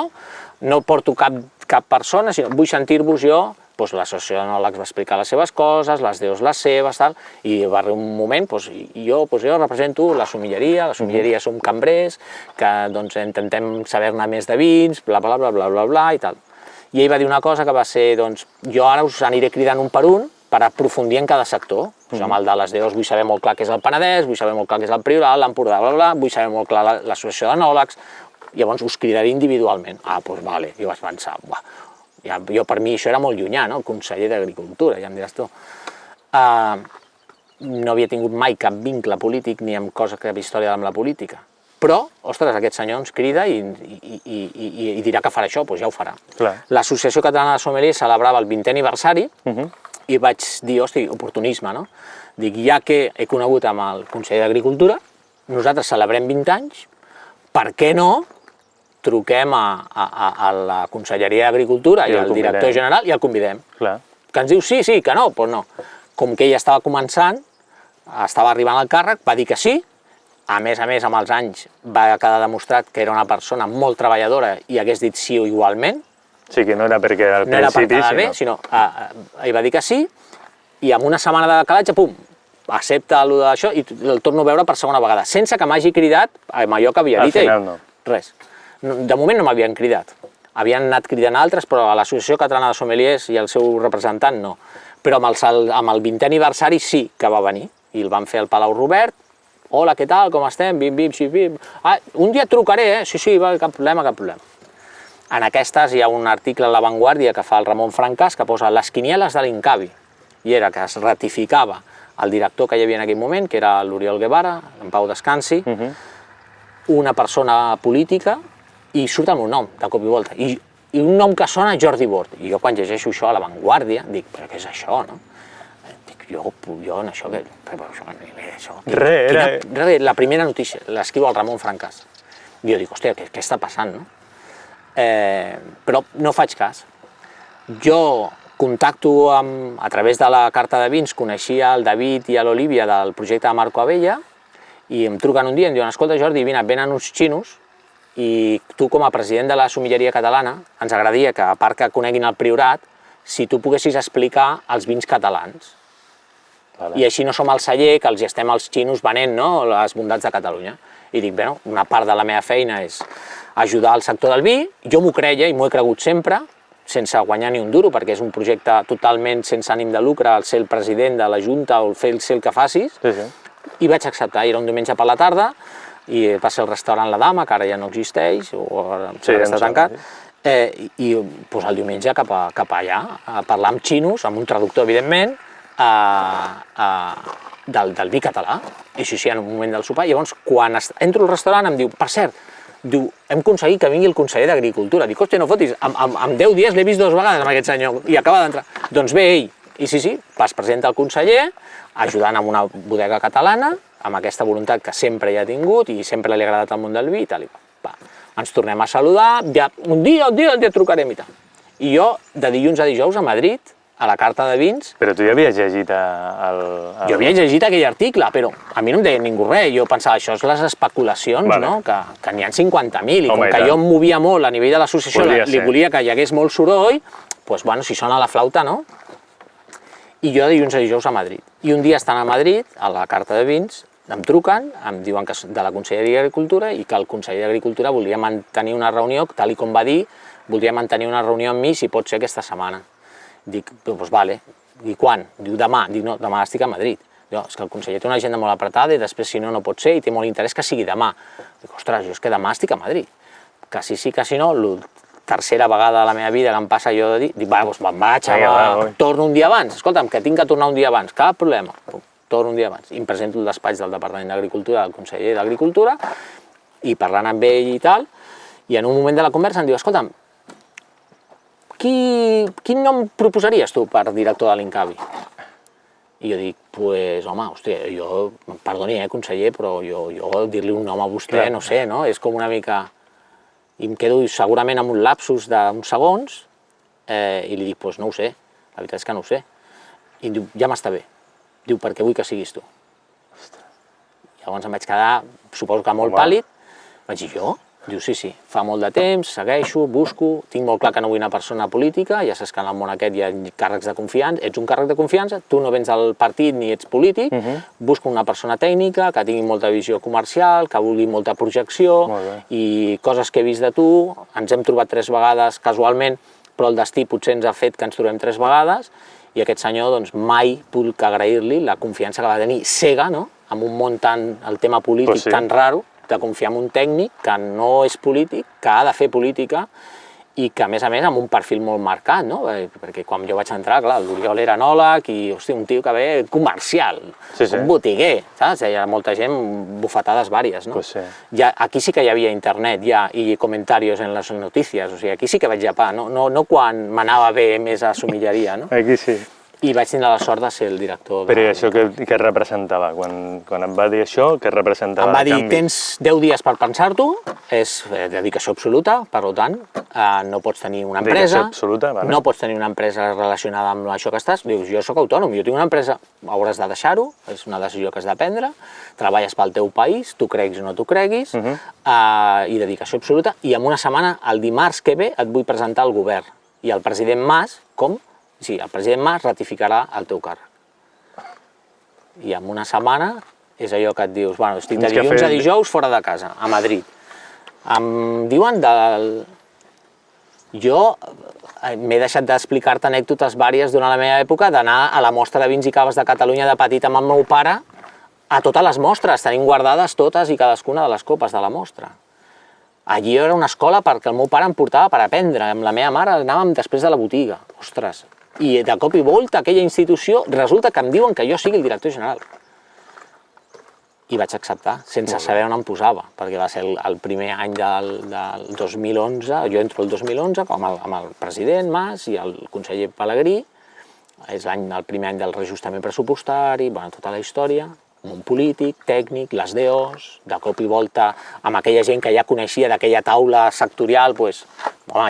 [SPEAKER 2] no porto cap persona, sinó vull sentir-vos jo. L'associació d'enòlegs va explicar les seves coses, les DOs les seves, i va arribar un moment, jo represento la sommelleria som cambrers, que intentem saber-ne més de vins, bla, bla, bla, bla, bla, bla, i tal. I ell va dir una cosa que va ser, jo ara us aniré cridant un per un per aprofundir en cada sector. Amb el de les DOs vull saber molt clar què és el Penedès, vull saber molt clar què és el Priorat, l'Empordà, bla, bla, vull saber molt clar l'associació d'enòlegs, llavors us cridaré individualment. Doncs vale, jo vaig pensar, jo per mi això era molt llunyà, no? El conseller d'Agricultura, ja em diràs tu. No havia tingut mai cap vincle polític ni amb cap història amb la política. Però, ostres, aquest senyor ens crida i dirà que farà això, doncs ja ho farà. L'Associació Catalana de Sommeliers celebrava el 20è aniversari i vaig dir, hosti, oportunisme, no? Dic, ja que he conegut amb el conseller d'Agricultura, nosaltres celebrem 20 anys, per què no truquem a la Conselleria d'Agricultura i al director general i el convidem. Que ens diu sí, que no, doncs no. Com que ell estava començant, estava arribant al càrrec, va dir que sí, a més, amb els anys va quedar demostrat que era una persona molt treballadora i hagués dit sí igualment.
[SPEAKER 1] Sí, que no era perquè al principi,
[SPEAKER 2] sinó ell va dir que sí, i amb una setmana de decalatge, pum, accepta això i el torno a veure per segona vegada, sense que m'hagi cridat amb allò que havia dit ell.
[SPEAKER 1] Al final no.
[SPEAKER 2] Res. De moment no m'havien cridat. Havien anat cridant altres, però a l'Associació Catalana de Sommeliers i el seu representant no. Però amb el 20è aniversari sí que va venir, i el van fer al Palau Robert. Hola, què tal, com estem? Bim, bim, sí, bim. Un dia et trucaré, Sí, va, cap problema. En aquestes hi ha un article a La Vanguardia que fa el Ramon Francàs que posa les quinieles de l'INCAVI, i era que es ratificava el director que hi havia en aquell moment, que era l'Oriol Guevara, en Pau descansi, una persona política, i surt el meu nom, de cop i volta. I i un nom que sona, Jordi Bort. I jo quan llegeixo això a La Vanguardia, dic, però què és això, no? Dic, jo en això, Res, la primera notícia, l'escriu el Ramon Francàs. I jo dic, hòstia, què està passant, no? Però no faig cas. Jo contacto a través de la carta de vins, coneixia el David i l'Olivia del projecte de Marco Abella i em truquen un dia i em diuen, escolta Jordi, venen uns xinos i tu com a president de la sommelleria catalana ens agradaria que, a part que coneguin el Priorat, si tu poguessis explicar els vins catalans. Vale. I així no som el celler que els estem als xinos venent, no?, les bondats de Catalunya. I dic, bueno, una part de la meva feina és ajudar al sector del vi, jo m'ho creia i m'ho he cregut sempre, sense guanyar ni un duro, perquè és un projecte totalment sense ànim de lucre, el ser el president de la Junta o el ser el que facis, i vaig acceptar. Era un diumenge per la tarda, i va ser el restaurant La Dama, que ara ja no existeix, o ara està tancat, i el diumenge cap allà, a parlar amb xinos, amb un traductor, evidentment, del vi català. I sí, en un moment del sopar. Llavors, quan entro al restaurant, em diu, per cert, diu, hem aconseguit que vingui el conseller d'Agricultura. Dic, hòstia, no fotis, en 10 dies l'he vist 2 vegades amb aquest senyor i acaba d'entrar. Doncs ve ell. I sí, es presenta el conseller, ajudant amb una bodega catalana, amb aquesta voluntat que sempre hi ha tingut i sempre li ha agradat el món del vi i tal. Ens tornem a saludar, un dia et trucarem i tal. I jo, de dilluns a dijous a Madrid, a la carta de vins...
[SPEAKER 1] Però tu ja havies llegit
[SPEAKER 2] Jo havia llegit aquell article, però a mi no em deia ningú res. Jo pensava, això és les especulacions, no? Que n'hi ha 50.000, i com que jo em movia molt a nivell de l'associació, li volia que hi hagués molt soroll, doncs, bueno, si sona la flauta, no? I jo de dilluns a dijous a Madrid. I un dia estant a Madrid, a la carta de vins, em truquen, em diuen que de la Conselleria d'Agricultura i que el conseller d'Agricultura volia mantenir una reunió, tal com va dir, voldria mantenir una reunió amb mi, si pot ser aquesta setmana. Dic, doncs vale. I quan? Diu, demà. Dic, no, demà estic a Madrid. Diu, és que el conseller té una agenda molt apretada i després, si no, no pot ser i té molt interès que sigui demà. Dic, ostres, jo és que demà estic a Madrid. Que si sí, que si no, la tercera vegada de la meva vida que em passa jo de dir, dic, va, doncs me'n vaig, torno un dia abans. Escolta'm, que tinc que tornar un dia abans, cap problema. Torno un dia abans. I em presento al despatx del Departament d'Agricultura, del conseller d'Agricultura, i parlant amb ell i tal, i en un moment de la conversa em diu, escolta'm, quin nom proposaries tu per director de l'Incavi? I jo dic, pues, home, hòstia, jo, perdoni, conseller, però jo dir-li un nom a vostè, no sé, no? És com una mica... I em quedo segurament amb un lapsus d'uns segons i li dic, pues no ho sé, la veritat és que no ho sé. I em diu, ja m'està bé. Diu, perquè vull que siguis tu. Llavors em vaig quedar, suposo que molt pàl·lid, vaig dir, jo? Diu, sí, fa molt de temps, segueixo, busco, tinc molt clar que no vull una persona política, ja saps que en el món aquest hi ha càrrecs de confiança, ets un càrrec de confiança, tu no vens del partit ni ets polític, busco una persona tècnica que tingui molta visió comercial, que vulgui molta projecció i coses que he vist de tu, ens hem trobat 3 vegades casualment, però el destí potser ens ha fet que ens trobem 3 vegades i aquest senyor doncs mai puc agrair-li la confiança que va tenir cega, no?, en un món tan, el tema polític tan raro, de confiar en un tècnic que no és polític, que ha de fer política i que, a més, amb un perfil molt marcat, no? Perquè quan jo vaig entrar, clar, l'Oriol era enòleg i, hòstia, un tio que ve comercial, un botiguer, saps? Hi ha molta gent, bufetades vàries, no? Aquí sí que hi havia internet i comentaris en les notícies, o sigui, aquí sí que vaig llepar, no quan m'anava bé més a sommelleria, no?
[SPEAKER 1] Aquí sí.
[SPEAKER 2] I vaig tenir la sort de ser el director.
[SPEAKER 1] Però i això què representava? Quan em va dir això, què representava?
[SPEAKER 2] Em va dir, tens 10 dies per pensar-t'ho, és dedicació absoluta, per tant, no pots tenir una empresa, no pots tenir una empresa relacionada amb això que estàs. Dius, jo sóc autònom, jo tinc una empresa, hauràs de deixar-ho, és una decisió que has de prendre, treballes pel teu país, tu creguis o no tu creguis, i dedicació absoluta, i en una setmana, el dimarts que ve, et vull presentar al govern. I el president Mas, sí, el president Mas ratificarà el teu càrrec. I en una setmana és allò que et dius, bueno, estic de dilluns a dijous fora de casa, a Madrid. Em diuen Jo m'he deixat d'explicar-te anècdotes vàries durant la meva època d'anar a la mostra de vins i caves de Catalunya de petit amb el meu pare a totes les mostres, tenim guardades totes i cadascuna de les copes de la mostra. Allí era una escola perquè el meu pare em portava per aprendre, amb la meva mare anàvem després de la botiga, ostres. I de cop i volta aquella institució resulta que em diuen que jo sigui el director general. i vaig acceptar, sense saber on em posava, perquè va ser el primer any del 2011, jo entro el 2011 amb el president Mas i el conseller Pelegrí, és el primer any del reajustament pressupostari, tota la història, món polític, tècnic, les DOs, de cop i volta amb aquella gent que ja coneixia d'aquella taula sectorial,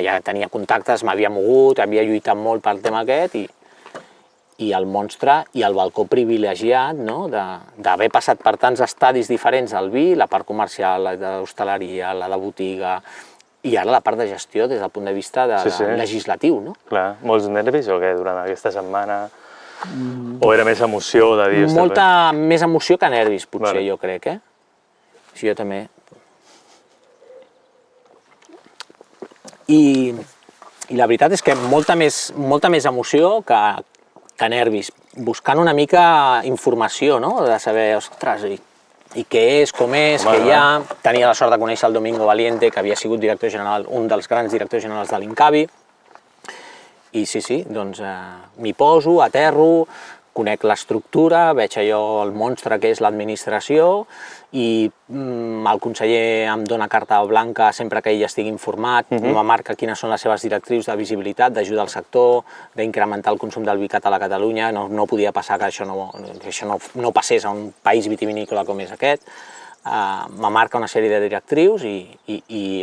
[SPEAKER 2] ja tenia contactes, m'havia mogut, havia lluitat molt pel tema aquest i el monstre i el balcó privilegiat d'haver passat per tants estadis diferents al vi, la part comercial, la d'hostaleria, la de botiga, i ara la part de gestió des del punt de vista legislatiu, no?
[SPEAKER 1] Clar, molts nervis o què durant aquesta setmana? O era més emoció de dir...
[SPEAKER 2] Molta més emoció que nervis, potser, jo crec, eh? Sí, jo també. I la veritat és que molta més emoció que nervis, buscant una mica informació, no? De saber, ostres, i què és, com és, què hi ha. Tenia la sort de conèixer el Domingo Valiente, que havia sigut director general, un dels grans directors generals de l'Incavi. I sí, doncs m'hi poso, aterro, conec l'estructura, veig allò, el monstre que és l'administració, i el conseller em dona carta blanca sempre que ell estigui informat, me marca quines són les seves directrius de visibilitat, d'ajuda al sector, d'incrementar el consum del vi català a Catalunya. No podia passar que això no passés a un país vitivinícola com és aquest. Me marca una sèrie de directrius i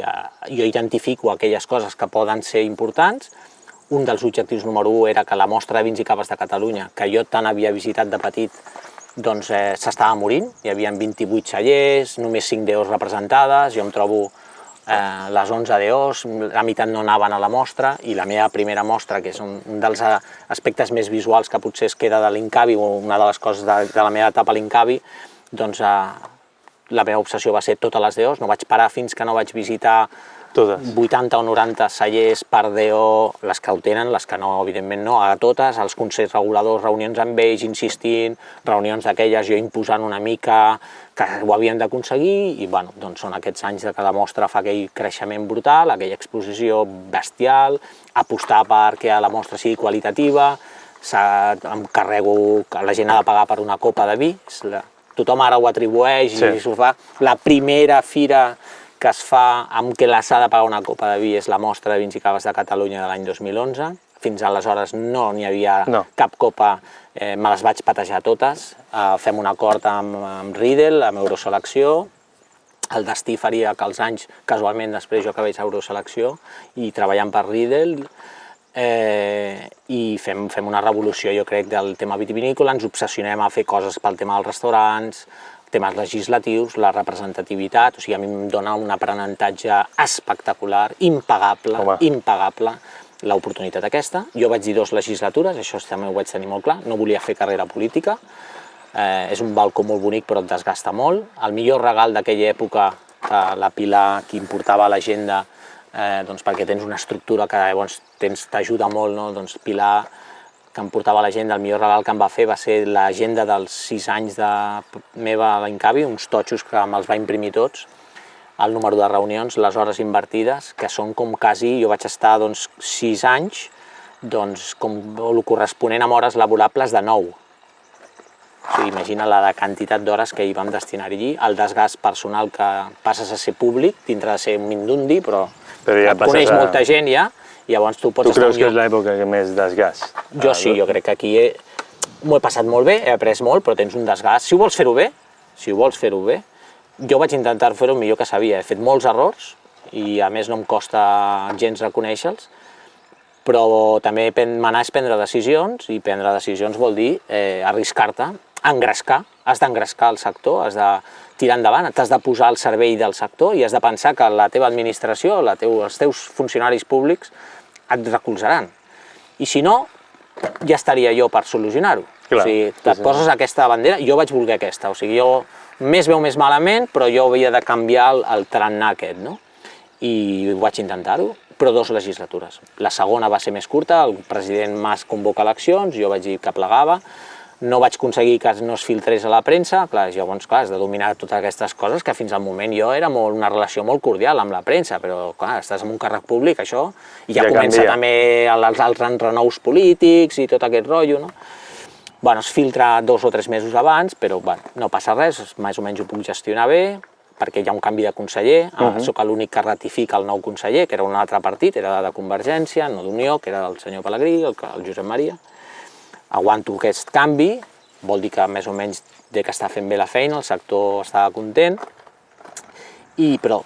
[SPEAKER 2] jo identifico aquelles coses que poden ser importants. Un dels objectius número 1 era que la mostra de vins i caves de Catalunya, que jo tant havia visitat de petit, doncs s'estava morint. Hi havia 28 cellers, només 5 DOs representades, jo em trobo les 11 DOs, la meitat no anaven a la mostra, i la meva primera mostra, que és un dels aspectes més visuals que potser es queda de l'Incavi, o una de les coses de la meva etapa a l'Incavi, doncs la meva obsessió va ser totes les DOs, no vaig parar fins que no vaig visitar 80 o 90 cellers per DO, les que ho tenen, les que no, evidentment no, a totes, els consells reguladors, reunions amb ells, insistint, reunions d'aquelles, jo imposant una mica que ho havíem d'aconseguir, i doncs són aquests anys que la mostra fa aquell creixement brutal, aquella exposició bestial, apostar perquè la mostra sigui qualitativa, em carrego que la gent ha de pagar per una copa de vi, tothom ara ho atribueix i s'ho fa. La primera fira que es fa amb què s'ha de pagar una copa de vi és la mostra de vins i caves de Catalunya de l'any 2011. Fins aleshores no n'hi havia cap copa, me les vaig patejar totes. Fem un acord amb Riedel, amb Euroselecció. El destí faria que els anys, casualment, després jo acabés a Euroselecció i treballant per Riedel. I fem una revolució, jo crec, del tema vitivinícola. Ens obsessionem a fer coses pel tema dels restaurants, temes legislatius, la representativitat, o sigui, a mi em dona un aprenentatge espectacular, impagable, l'oportunitat aquesta. Jo vaig dir 2 legislatures, això també ho vaig tenir molt clar, no volia fer carrera política, és un balcó molt bonic però et desgasta molt. El millor regal d'aquella època, la Pilar, qui em portava a l'agenda, perquè tens una estructura que llavors t'ajuda molt, doncs Pilar, que em portava a l'agenda, el millor regal que em va fer va ser l'agenda dels 6 anys meva a l'Incavi, uns totxos que me'ls va imprimir tots, el número de reunions, les hores invertides, que són com quasi, jo vaig estar 6 anys, com el corresponent amb hores laborables de 9. O sigui, imagina la quantitat d'hores que hi vam destinar allí, el desgast personal que passes a ser públic, dintre de ser un mindundi, però et coneix molta gent ja. Tu
[SPEAKER 1] creus que és l'època que més desgast?
[SPEAKER 2] Jo sí, jo crec que aquí m'ho he passat molt bé, he après molt, però tens un desgast. Si ho vols fer-ho bé, jo vaig intentar fer-ho millor que sabia. He fet molts errors i a més no em costa gens reconèixer-los, però també manar és prendre decisions, i prendre decisions vol dir arriscar-te, engrescar, has d'engrescar el sector, has de tirar endavant, t'has de posar al servei del sector i has de pensar que la teva administració, els teus funcionaris públics et recolzaran. I si no, ja estaria jo per solucionar-ho. O sigui, et poses aquesta bandera, jo vaig voler aquesta, o sigui, jo més bé o més malament, però jo havia de canviar el tarannà aquest, no? I vaig intentar-ho, però 2 legislatures. La segona va ser més curta, el president Mas convoca eleccions, jo vaig dir que plegava, no vaig aconseguir que no es filtrés a la premsa, llavors, clar, has de dominar totes aquestes coses que fins al moment jo era una relació molt cordial amb la premsa, però, clar, estàs en un càrrec públic, això, i ja comença també els renous polítics i tot aquest rotllo, no? Bueno, es filtra 2 o 3 mesos abans, però bueno, no passa res, més o menys ho puc gestionar bé, perquè hi ha un canvi de conseller, soc l'únic que ratifica el nou conseller, que era un altre partit, era de Convergència, no d'Unió, que era el senyor Pelegrí, el Josep Maria. Aguanto aquest canvi, vol dir que més o menys que està fent bé la feina, el sector estava content, però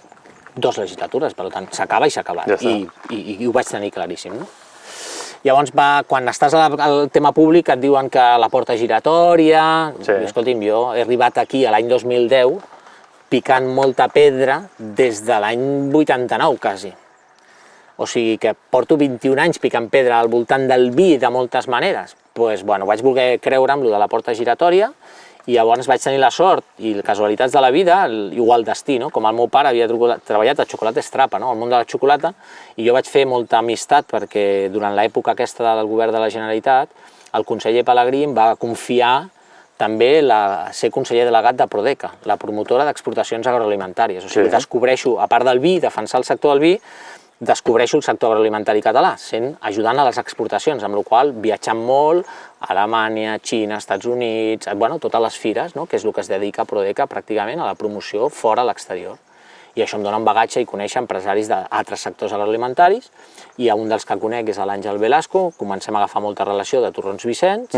[SPEAKER 2] 2 legislatures, per tant, s'acaba i s'ha acabat, i ho vaig tenir claríssim, no? Llavors, quan estàs al tema públic et diuen que la porta giratòria... Escolti'm, jo he arribat aquí a l'any 2010 picant molta pedra des de l'any 89, quasi. O sigui que porto 21 anys picant pedra al voltant del vi de moltes maneres. Doncs, bueno, vaig voler creure amb lo de la porta giratòria i llavors vaig tenir la sort i les casualitats de la vida, igual destí, no? Com el meu pare havia treballat a Xocolata Estrapa, no? Al món de la xocolata, i jo vaig fer molta amistat perquè durant l'època aquesta del govern de la Generalitat el conseller Pelegrí em va confiar també ser conseller delegat de Prodeca, la promotora d'exportacions agroalimentàries. O sigui, descobreixo, a part del vi, defensar el sector del vi, descobreixo el sector agroalimentari català, ajudant a les exportacions, amb la qual cosa viatjant molt a Alemanya, Xina, Estats Units, bueno, totes les fires, no? Que és el que es dedica a Prodeca pràcticament a la promoció fora a l'exterior. I això em dona un bagatge i conèixer empresaris d'altres sectors agroalimentaris, i un dels que conec és l'Àngel Velasco, comencem a agafar molta relació de Torrons Vicenç,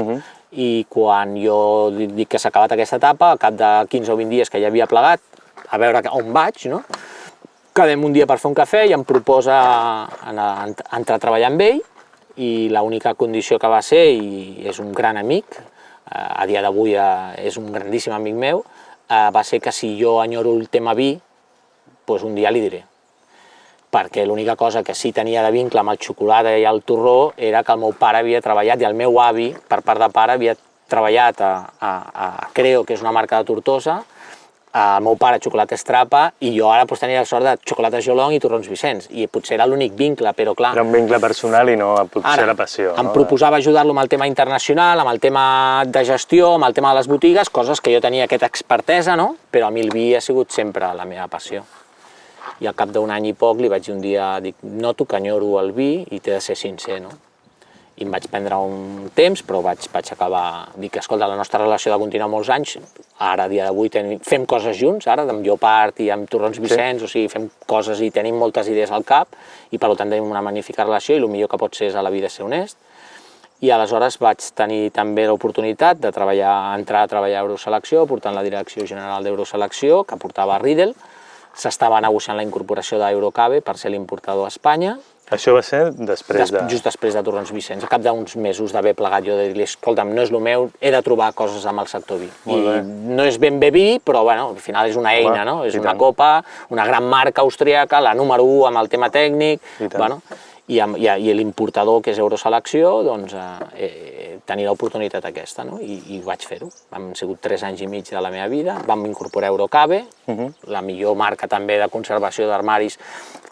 [SPEAKER 2] i quan jo dic que s'ha acabat aquesta etapa, al cap de 15 o 20 dies que ja havia plegat, a veure on vaig, no? Quedem un dia per fer un cafè i em proposa entrar a treballar amb ell, i l'única condició que va ser, i és un gran amic, a dia d'avui és un grandíssim amic meu, va ser que si jo enyoro el tema vi, doncs un dia li diré. Perquè l'única cosa que sí tenia de vincle amb el xocolata i el torró era que el meu pare havia treballat, i el meu avi, per part de pare, havia treballat a Creo, que és una marca de Tortosa, el meu pare Xocolata Estrapa, i jo ara tenia la sort de Xocolata Jolong i Torrons Vicenç, i potser era l'únic vincle, però clar...
[SPEAKER 1] Era un vincle personal i no potser la passió.
[SPEAKER 2] Em proposava ajudar-lo amb el tema internacional, amb el tema de gestió, amb el tema de les botigues, coses que jo tenia aquesta expertesa, no? Però a mi el vi ha sigut sempre la meva passió. I al cap d'un any i poc li vaig dir un dia, noto que enyoro el vi i t'he de ser sincer, no? I em vaig prendre un temps, però vaig acabar, dic, escolta, la nostra relació ha de continuar molts anys, ara a dia d'avui fem coses junts, ara amb Llopart i amb Torrons Vicenç, o sigui, fem coses i tenim moltes idees al cap, i per tant tenim una magnífica relació, i el millor que pot ser és a la vida ser honest. I aleshores vaig tenir també l'oportunitat de entrar a treballar a Euroselecció, portant la direcció general d'Euroselecció, que portava a Riedel. S'estava negociant la incorporació d'Eurocabe per ser l'importador a Espanya.
[SPEAKER 1] Això va ser després de...
[SPEAKER 2] Just després de Torrons Vicenç, a cap d'uns mesos d'haver plegat jo de dir-li, escolta'm, no és el meu, he de trobar coses amb el sector vi. I no és ben bé vi, però bueno, al final és una eina, no? És una copa, una gran marca austríaca, la número 1 amb el tema tècnic, bueno, i l'importador, que és Euroselecció, doncs tenir l'oportunitat aquesta, no? I vaig fer-ho. Han sigut 3 anys i mig de la meva vida, vam incorporar Eurocabe, la millor marca també de conservació d'armaris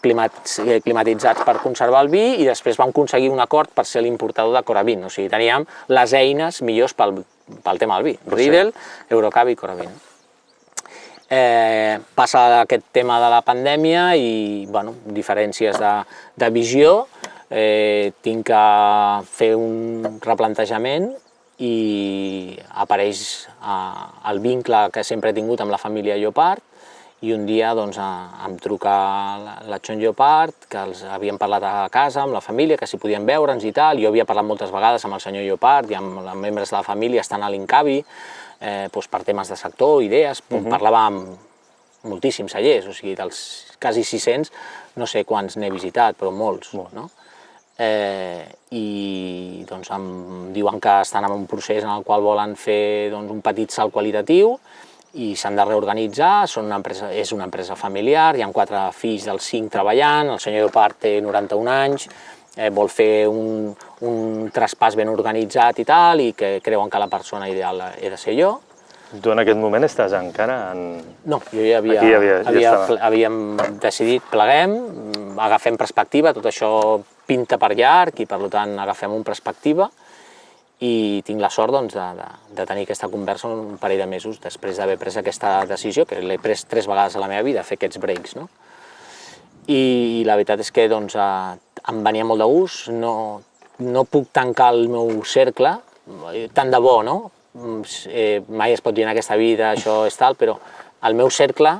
[SPEAKER 2] climatitzats per conservar el vi, i després vam aconseguir un acord per ser l'importador de Coravin, o sigui, teníem les eines millors pel tema del vi, Riedel, Eurocabe i Coravin. Passa aquest tema de la pandèmia i, bueno, diferències de visió, tinc que fer un replantejament i apareix el vincle que sempre he tingut amb la família Llopart, i un dia doncs, em truca la Chon Llopart, que els havíem parlat a casa amb la família, que si podien veure'ns i tal. Jo havia parlat moltes vegades amb el senyor Llopart i amb els membres de la família estant a l'Incavi, per temes de sector, idees, parlava amb moltíssims cellers, o sigui, dels quasi 600, no sé quants n'he visitat, però molts, no? I doncs em diuen que estan en un procés en el qual volen fer un petit salt qualitatiu i s'han de reorganitzar, és una empresa familiar, hi ha 4 fills dels 5 treballant, el senyor Llopart té 91 anys, vol fer un traspàs ben organitzat i tal, i que creuen que la persona ideal he de ser jo.
[SPEAKER 1] Tu en aquest moment estàs encara en...
[SPEAKER 2] No, jo ja havíem decidit, pleguem, agafem perspectiva, tot això pinta per llarg i per tant agafem una perspectiva, i tinc la sort de tenir aquesta conversa un parell de mesos després d'haver pres aquesta decisió, que l'he pres 3 vegades a la meva vida, fer aquests breaks, no? I la veritat és que em venia molt de gust, no puc tancar el meu cercle, tant de bo, no? Mai es pot dir en aquesta vida, això és tal, però el meu cercle,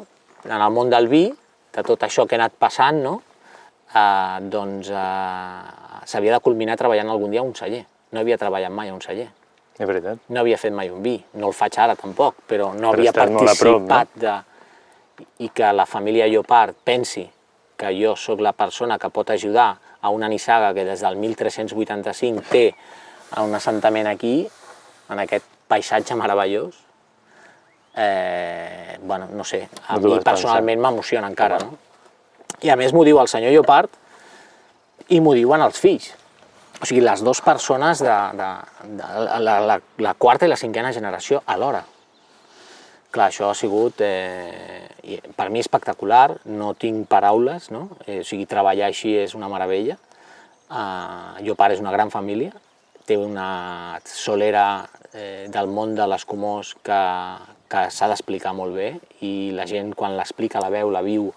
[SPEAKER 2] en el món del vi, de tot això que he anat passant, no? Doncs s'havia de culminar treballant algun dia a un celler. No havia treballat mai a un celler.
[SPEAKER 1] És veritat.
[SPEAKER 2] No havia fet mai un vi, no el faig ara tampoc, però no
[SPEAKER 1] Però
[SPEAKER 2] havia
[SPEAKER 1] estàs molt a prop,
[SPEAKER 2] participat i que la família Llopart pensi que jo sóc la persona que pot ajudar a una nissaga que des del 1385 té un assentament aquí, en aquest paisatge meravellós. Bueno, no sé, a mi personalment m'emociona encara, no? I a més m'ho diu el senyor Llopart i m'ho diuen els fills. O sigui, les dues persones de la quarta i la cinquena generació alhora. Clar, això ha sigut, per mi, espectacular, no tinc paraules, no? O sigui, treballar així és una meravella. Llopart és una gran família, té una solera del món de l'escumós que s'ha d'explicar molt bé i la gent, quan l'explica, la veu, la viu,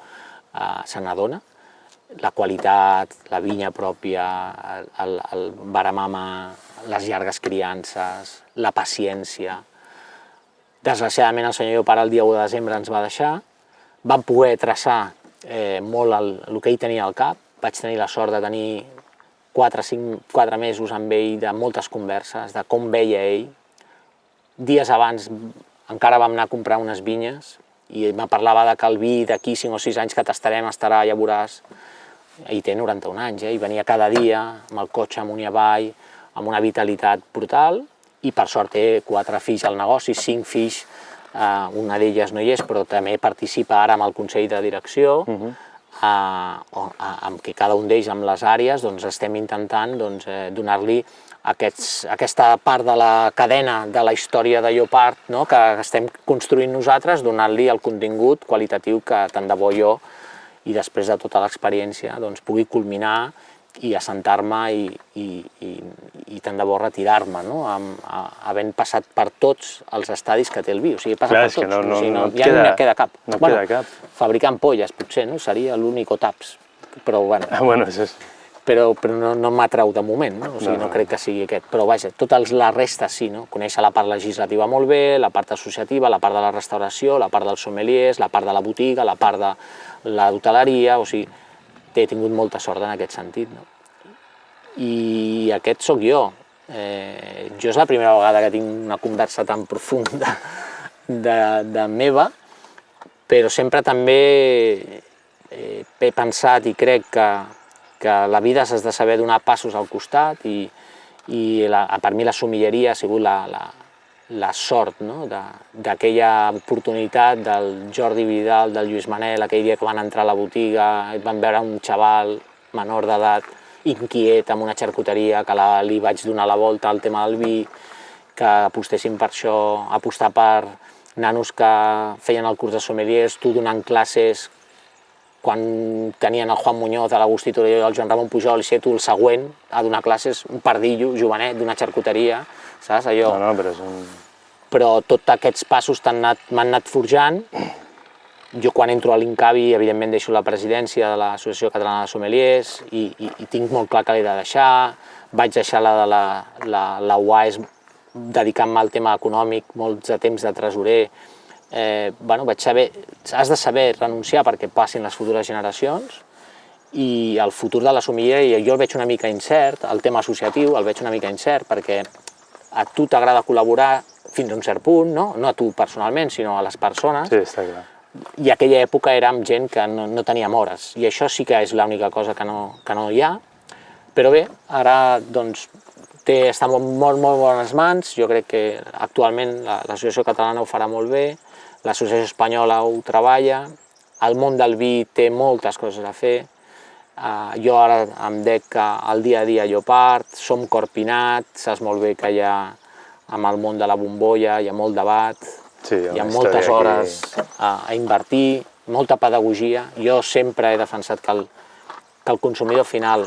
[SPEAKER 2] se n'adona. La qualitat, la vinya pròpia, el baramama, les llargues criances, la paciència. Desgraciadament el senyor Llopart el dia 1 de desembre ens va deixar. Vam poder traçar molt el que ell tenia al cap. Vaig tenir la sort de tenir 4 mesos amb ell, de moltes converses, de com veia ell. Dies abans encara vam anar a comprar unes vinyes i me parlava que el vi d'aquí 5 o 6 anys que tastarem estarà, ja veuràs. Ell té 91 anys, i venia cada dia amb el cotxe amunt i avall, amb una vitalitat brutal, i per sort té 4 fills al negoci, 5 fills, una d'elles no hi és, però també participa ara amb el Consell de Direcció, amb què cada un d'ells, amb les àrees, estem intentant donar-li aquesta part de la cadena de la història de Llopart que estem construint nosaltres, donant-li el contingut qualitatiu que tant de bo jo, i després de tota l'experiència, pugui culminar i assentar-me i tant de bo retirar-me, havent passat per tots els estadis que té el vi. O sigui, he passat per tots, ja no me queda cap.
[SPEAKER 1] No queda cap.
[SPEAKER 2] Fabricar ampolles, potser, seria l'únic o taps, però bueno.
[SPEAKER 1] Bueno, això és...
[SPEAKER 2] Però no m'atrau de moment, o sigui, no crec que sigui aquest. Però vaja, tota la resta sí, conèixer la part legislativa molt bé, la part associativa, la part de la restauració, la part dels sommeliers, la part de la botiga, la part de l'hoteleria, o sigui, he tingut molta sort en aquest sentit. I aquest sóc jo. Jo és la primera vegada que tinc una conversa tan profunda de meva, però sempre també he pensat i crec que la vida s'has de saber donar passos al costat i per mi la sommelleria ha sigut la sort d'aquella oportunitat del Jordi Vidal, del Lluís Manel, aquell dia que van entrar a la botiga i van veure un xaval menor d'edat inquiet amb una xarcuteria, que li vaig donar la volta al tema del vi, que apostessin per això, apostar per nanos que feien el curs de sommeliers, tu donant classes, quan tenien el Juan Muñoz, l'Agustí Torelló i el Joan Ramon Pujol, i ser tu el següent a donar classes, un pardillo jovenet d'una xarcuteria, saps? Allò...
[SPEAKER 1] No, però és un...
[SPEAKER 2] Però tots aquests passos m'han anat forjant. Jo quan entro a l'Incavi, evidentment deixo la presidència de l'Associació Catalana de Sommeliers i tinc molt clar que l'he de deixar. Vaig deixar la UAES dedicant-me al tema econòmic, molts de temps de tresorer. Vaig saber, has de saber renunciar perquè passin les futures generacions i el futur de la sommelleria jo el veig una mica incert, el tema associatiu el veig una mica incert perquè a tu t'agrada col·laborar fins a un cert punt, no a tu personalment, sinó a les persones.
[SPEAKER 1] Sí, està clar.
[SPEAKER 2] I aquella època érem gent que no teníem hores i això sí que és l'única cosa que no hi ha, però bé, ara està en molt bones mans. Jo crec que actualment l'Associació Catalana ho farà molt bé, l'Associació Espanyola ho treballa, el món del vi té moltes coses a fer. Jo ara em dec al dia a dia a Llopart, som Corpinat, saps molt bé que hi ha amb el món de la bombolla, hi ha molt debat, hi ha moltes hores a invertir, molta pedagogia. Jo sempre he defensat que el consumidor final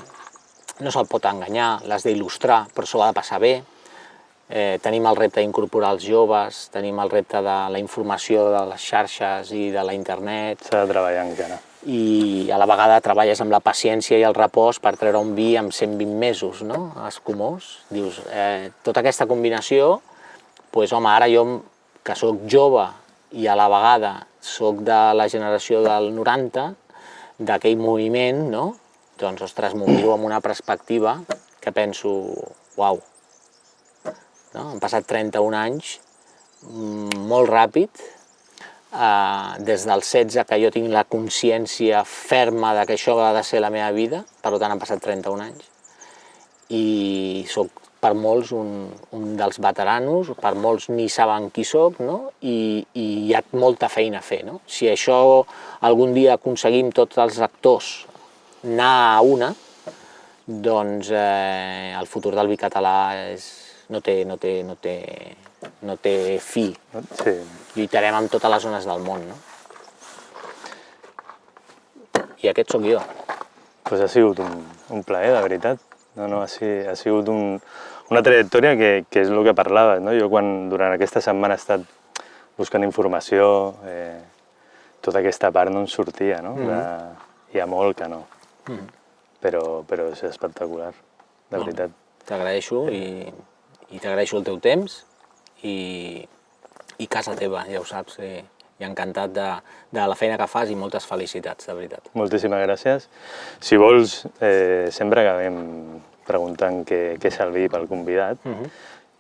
[SPEAKER 2] no se'l pot enganyar, l'has d'il·lustrar, però s'ho ha de passar bé. Tenim el repte d'incorporar els joves, tenim el repte de la informació de les xarxes i de la internet.
[SPEAKER 1] S'ha de treballar encara.
[SPEAKER 2] i a la vegada treballes amb la paciència i el repòs per treure un vi amb 120 mesos, no? Escumós. Dius, tota aquesta combinació, doncs home, ara jo, que sóc jove i a la vegada sóc de la generació del 90, d'aquell moviment, no? Doncs, ostres, m'ho miro amb una perspectiva que penso, uau, no? Han passat 31 anys, molt ràpid, des dels 16 que jo tinc la consciència ferma de que això ha de ser la meva vida, per tant han passat 31 anys, i sóc per molts un dels veteranos, per molts ni saben qui sóc, no? I hi ha molta feina a fer, no? Si això algun dia aconseguim tots els actors anar a una, doncs el futur del vi català no té fi.
[SPEAKER 1] Sí.
[SPEAKER 2] Lluitarem amb totes les zones del món, no? I aquest sóc jo.
[SPEAKER 1] Pues ha sigut un plaer, de veritat. Ha sigut una trajectòria que és el que parlaves, no? Jo durant aquesta setmana he estat buscant informació, tota aquesta part no en sortia, no? Hi ha molt que no. Però és espectacular, de veritat.
[SPEAKER 2] T'agraeixo i t'agraeixo el teu temps i casa teva, ja ho saps, i encantat de la feina que fas i moltes felicitats, de veritat.
[SPEAKER 1] Moltíssimes gràcies. Si vols, sempre acabem preguntant què és el vi pel convidat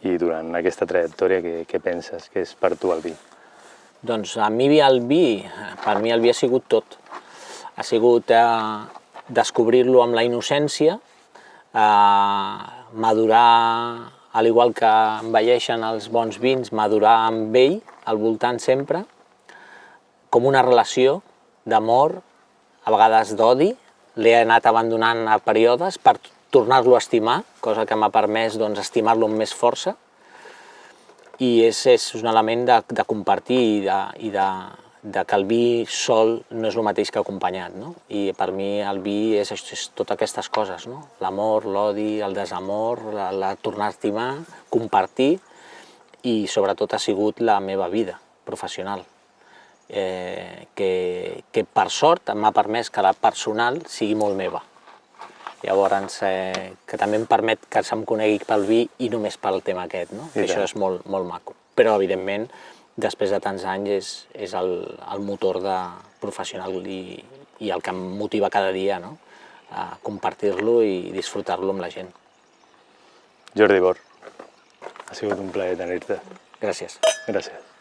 [SPEAKER 1] i durant aquesta trajectòria què penses que és per tu el vi?
[SPEAKER 2] Doncs a mi per mi el vi ha sigut tot. Ha sigut descobrir-lo amb la innocència, madurar, al igual que envelleixen els bons vins, madurar amb ell, al voltant sempre, com una relació d'amor, a vegades d'odi. L'he anat abandonant a períodes per tornar-lo a estimar, cosa que m'ha permès estimar-lo amb més força. I és un element de compartir i de que el vi sol no és el mateix que acompanyat, no? I per mi el vi és totes aquestes coses, no? L'amor, l'odi, el desamor, la tornar a estimar, compartir, i sobretot ha sigut la meva vida professional, que per sort m'ha permès que la personal sigui molt meva. Llavors, que també em permet que se'm conegui pel vi i només pel tema aquest, no? Que això és molt, molt maco. Però, evidentment, després de tants anys és el motor professional i el que em motiva cada dia, no? A compartir-lo i disfrutar-lo amb la gent.
[SPEAKER 1] Jordi Bor, ha sigut un plaer tenir-te.
[SPEAKER 2] Gràcies.
[SPEAKER 1] Gràcies.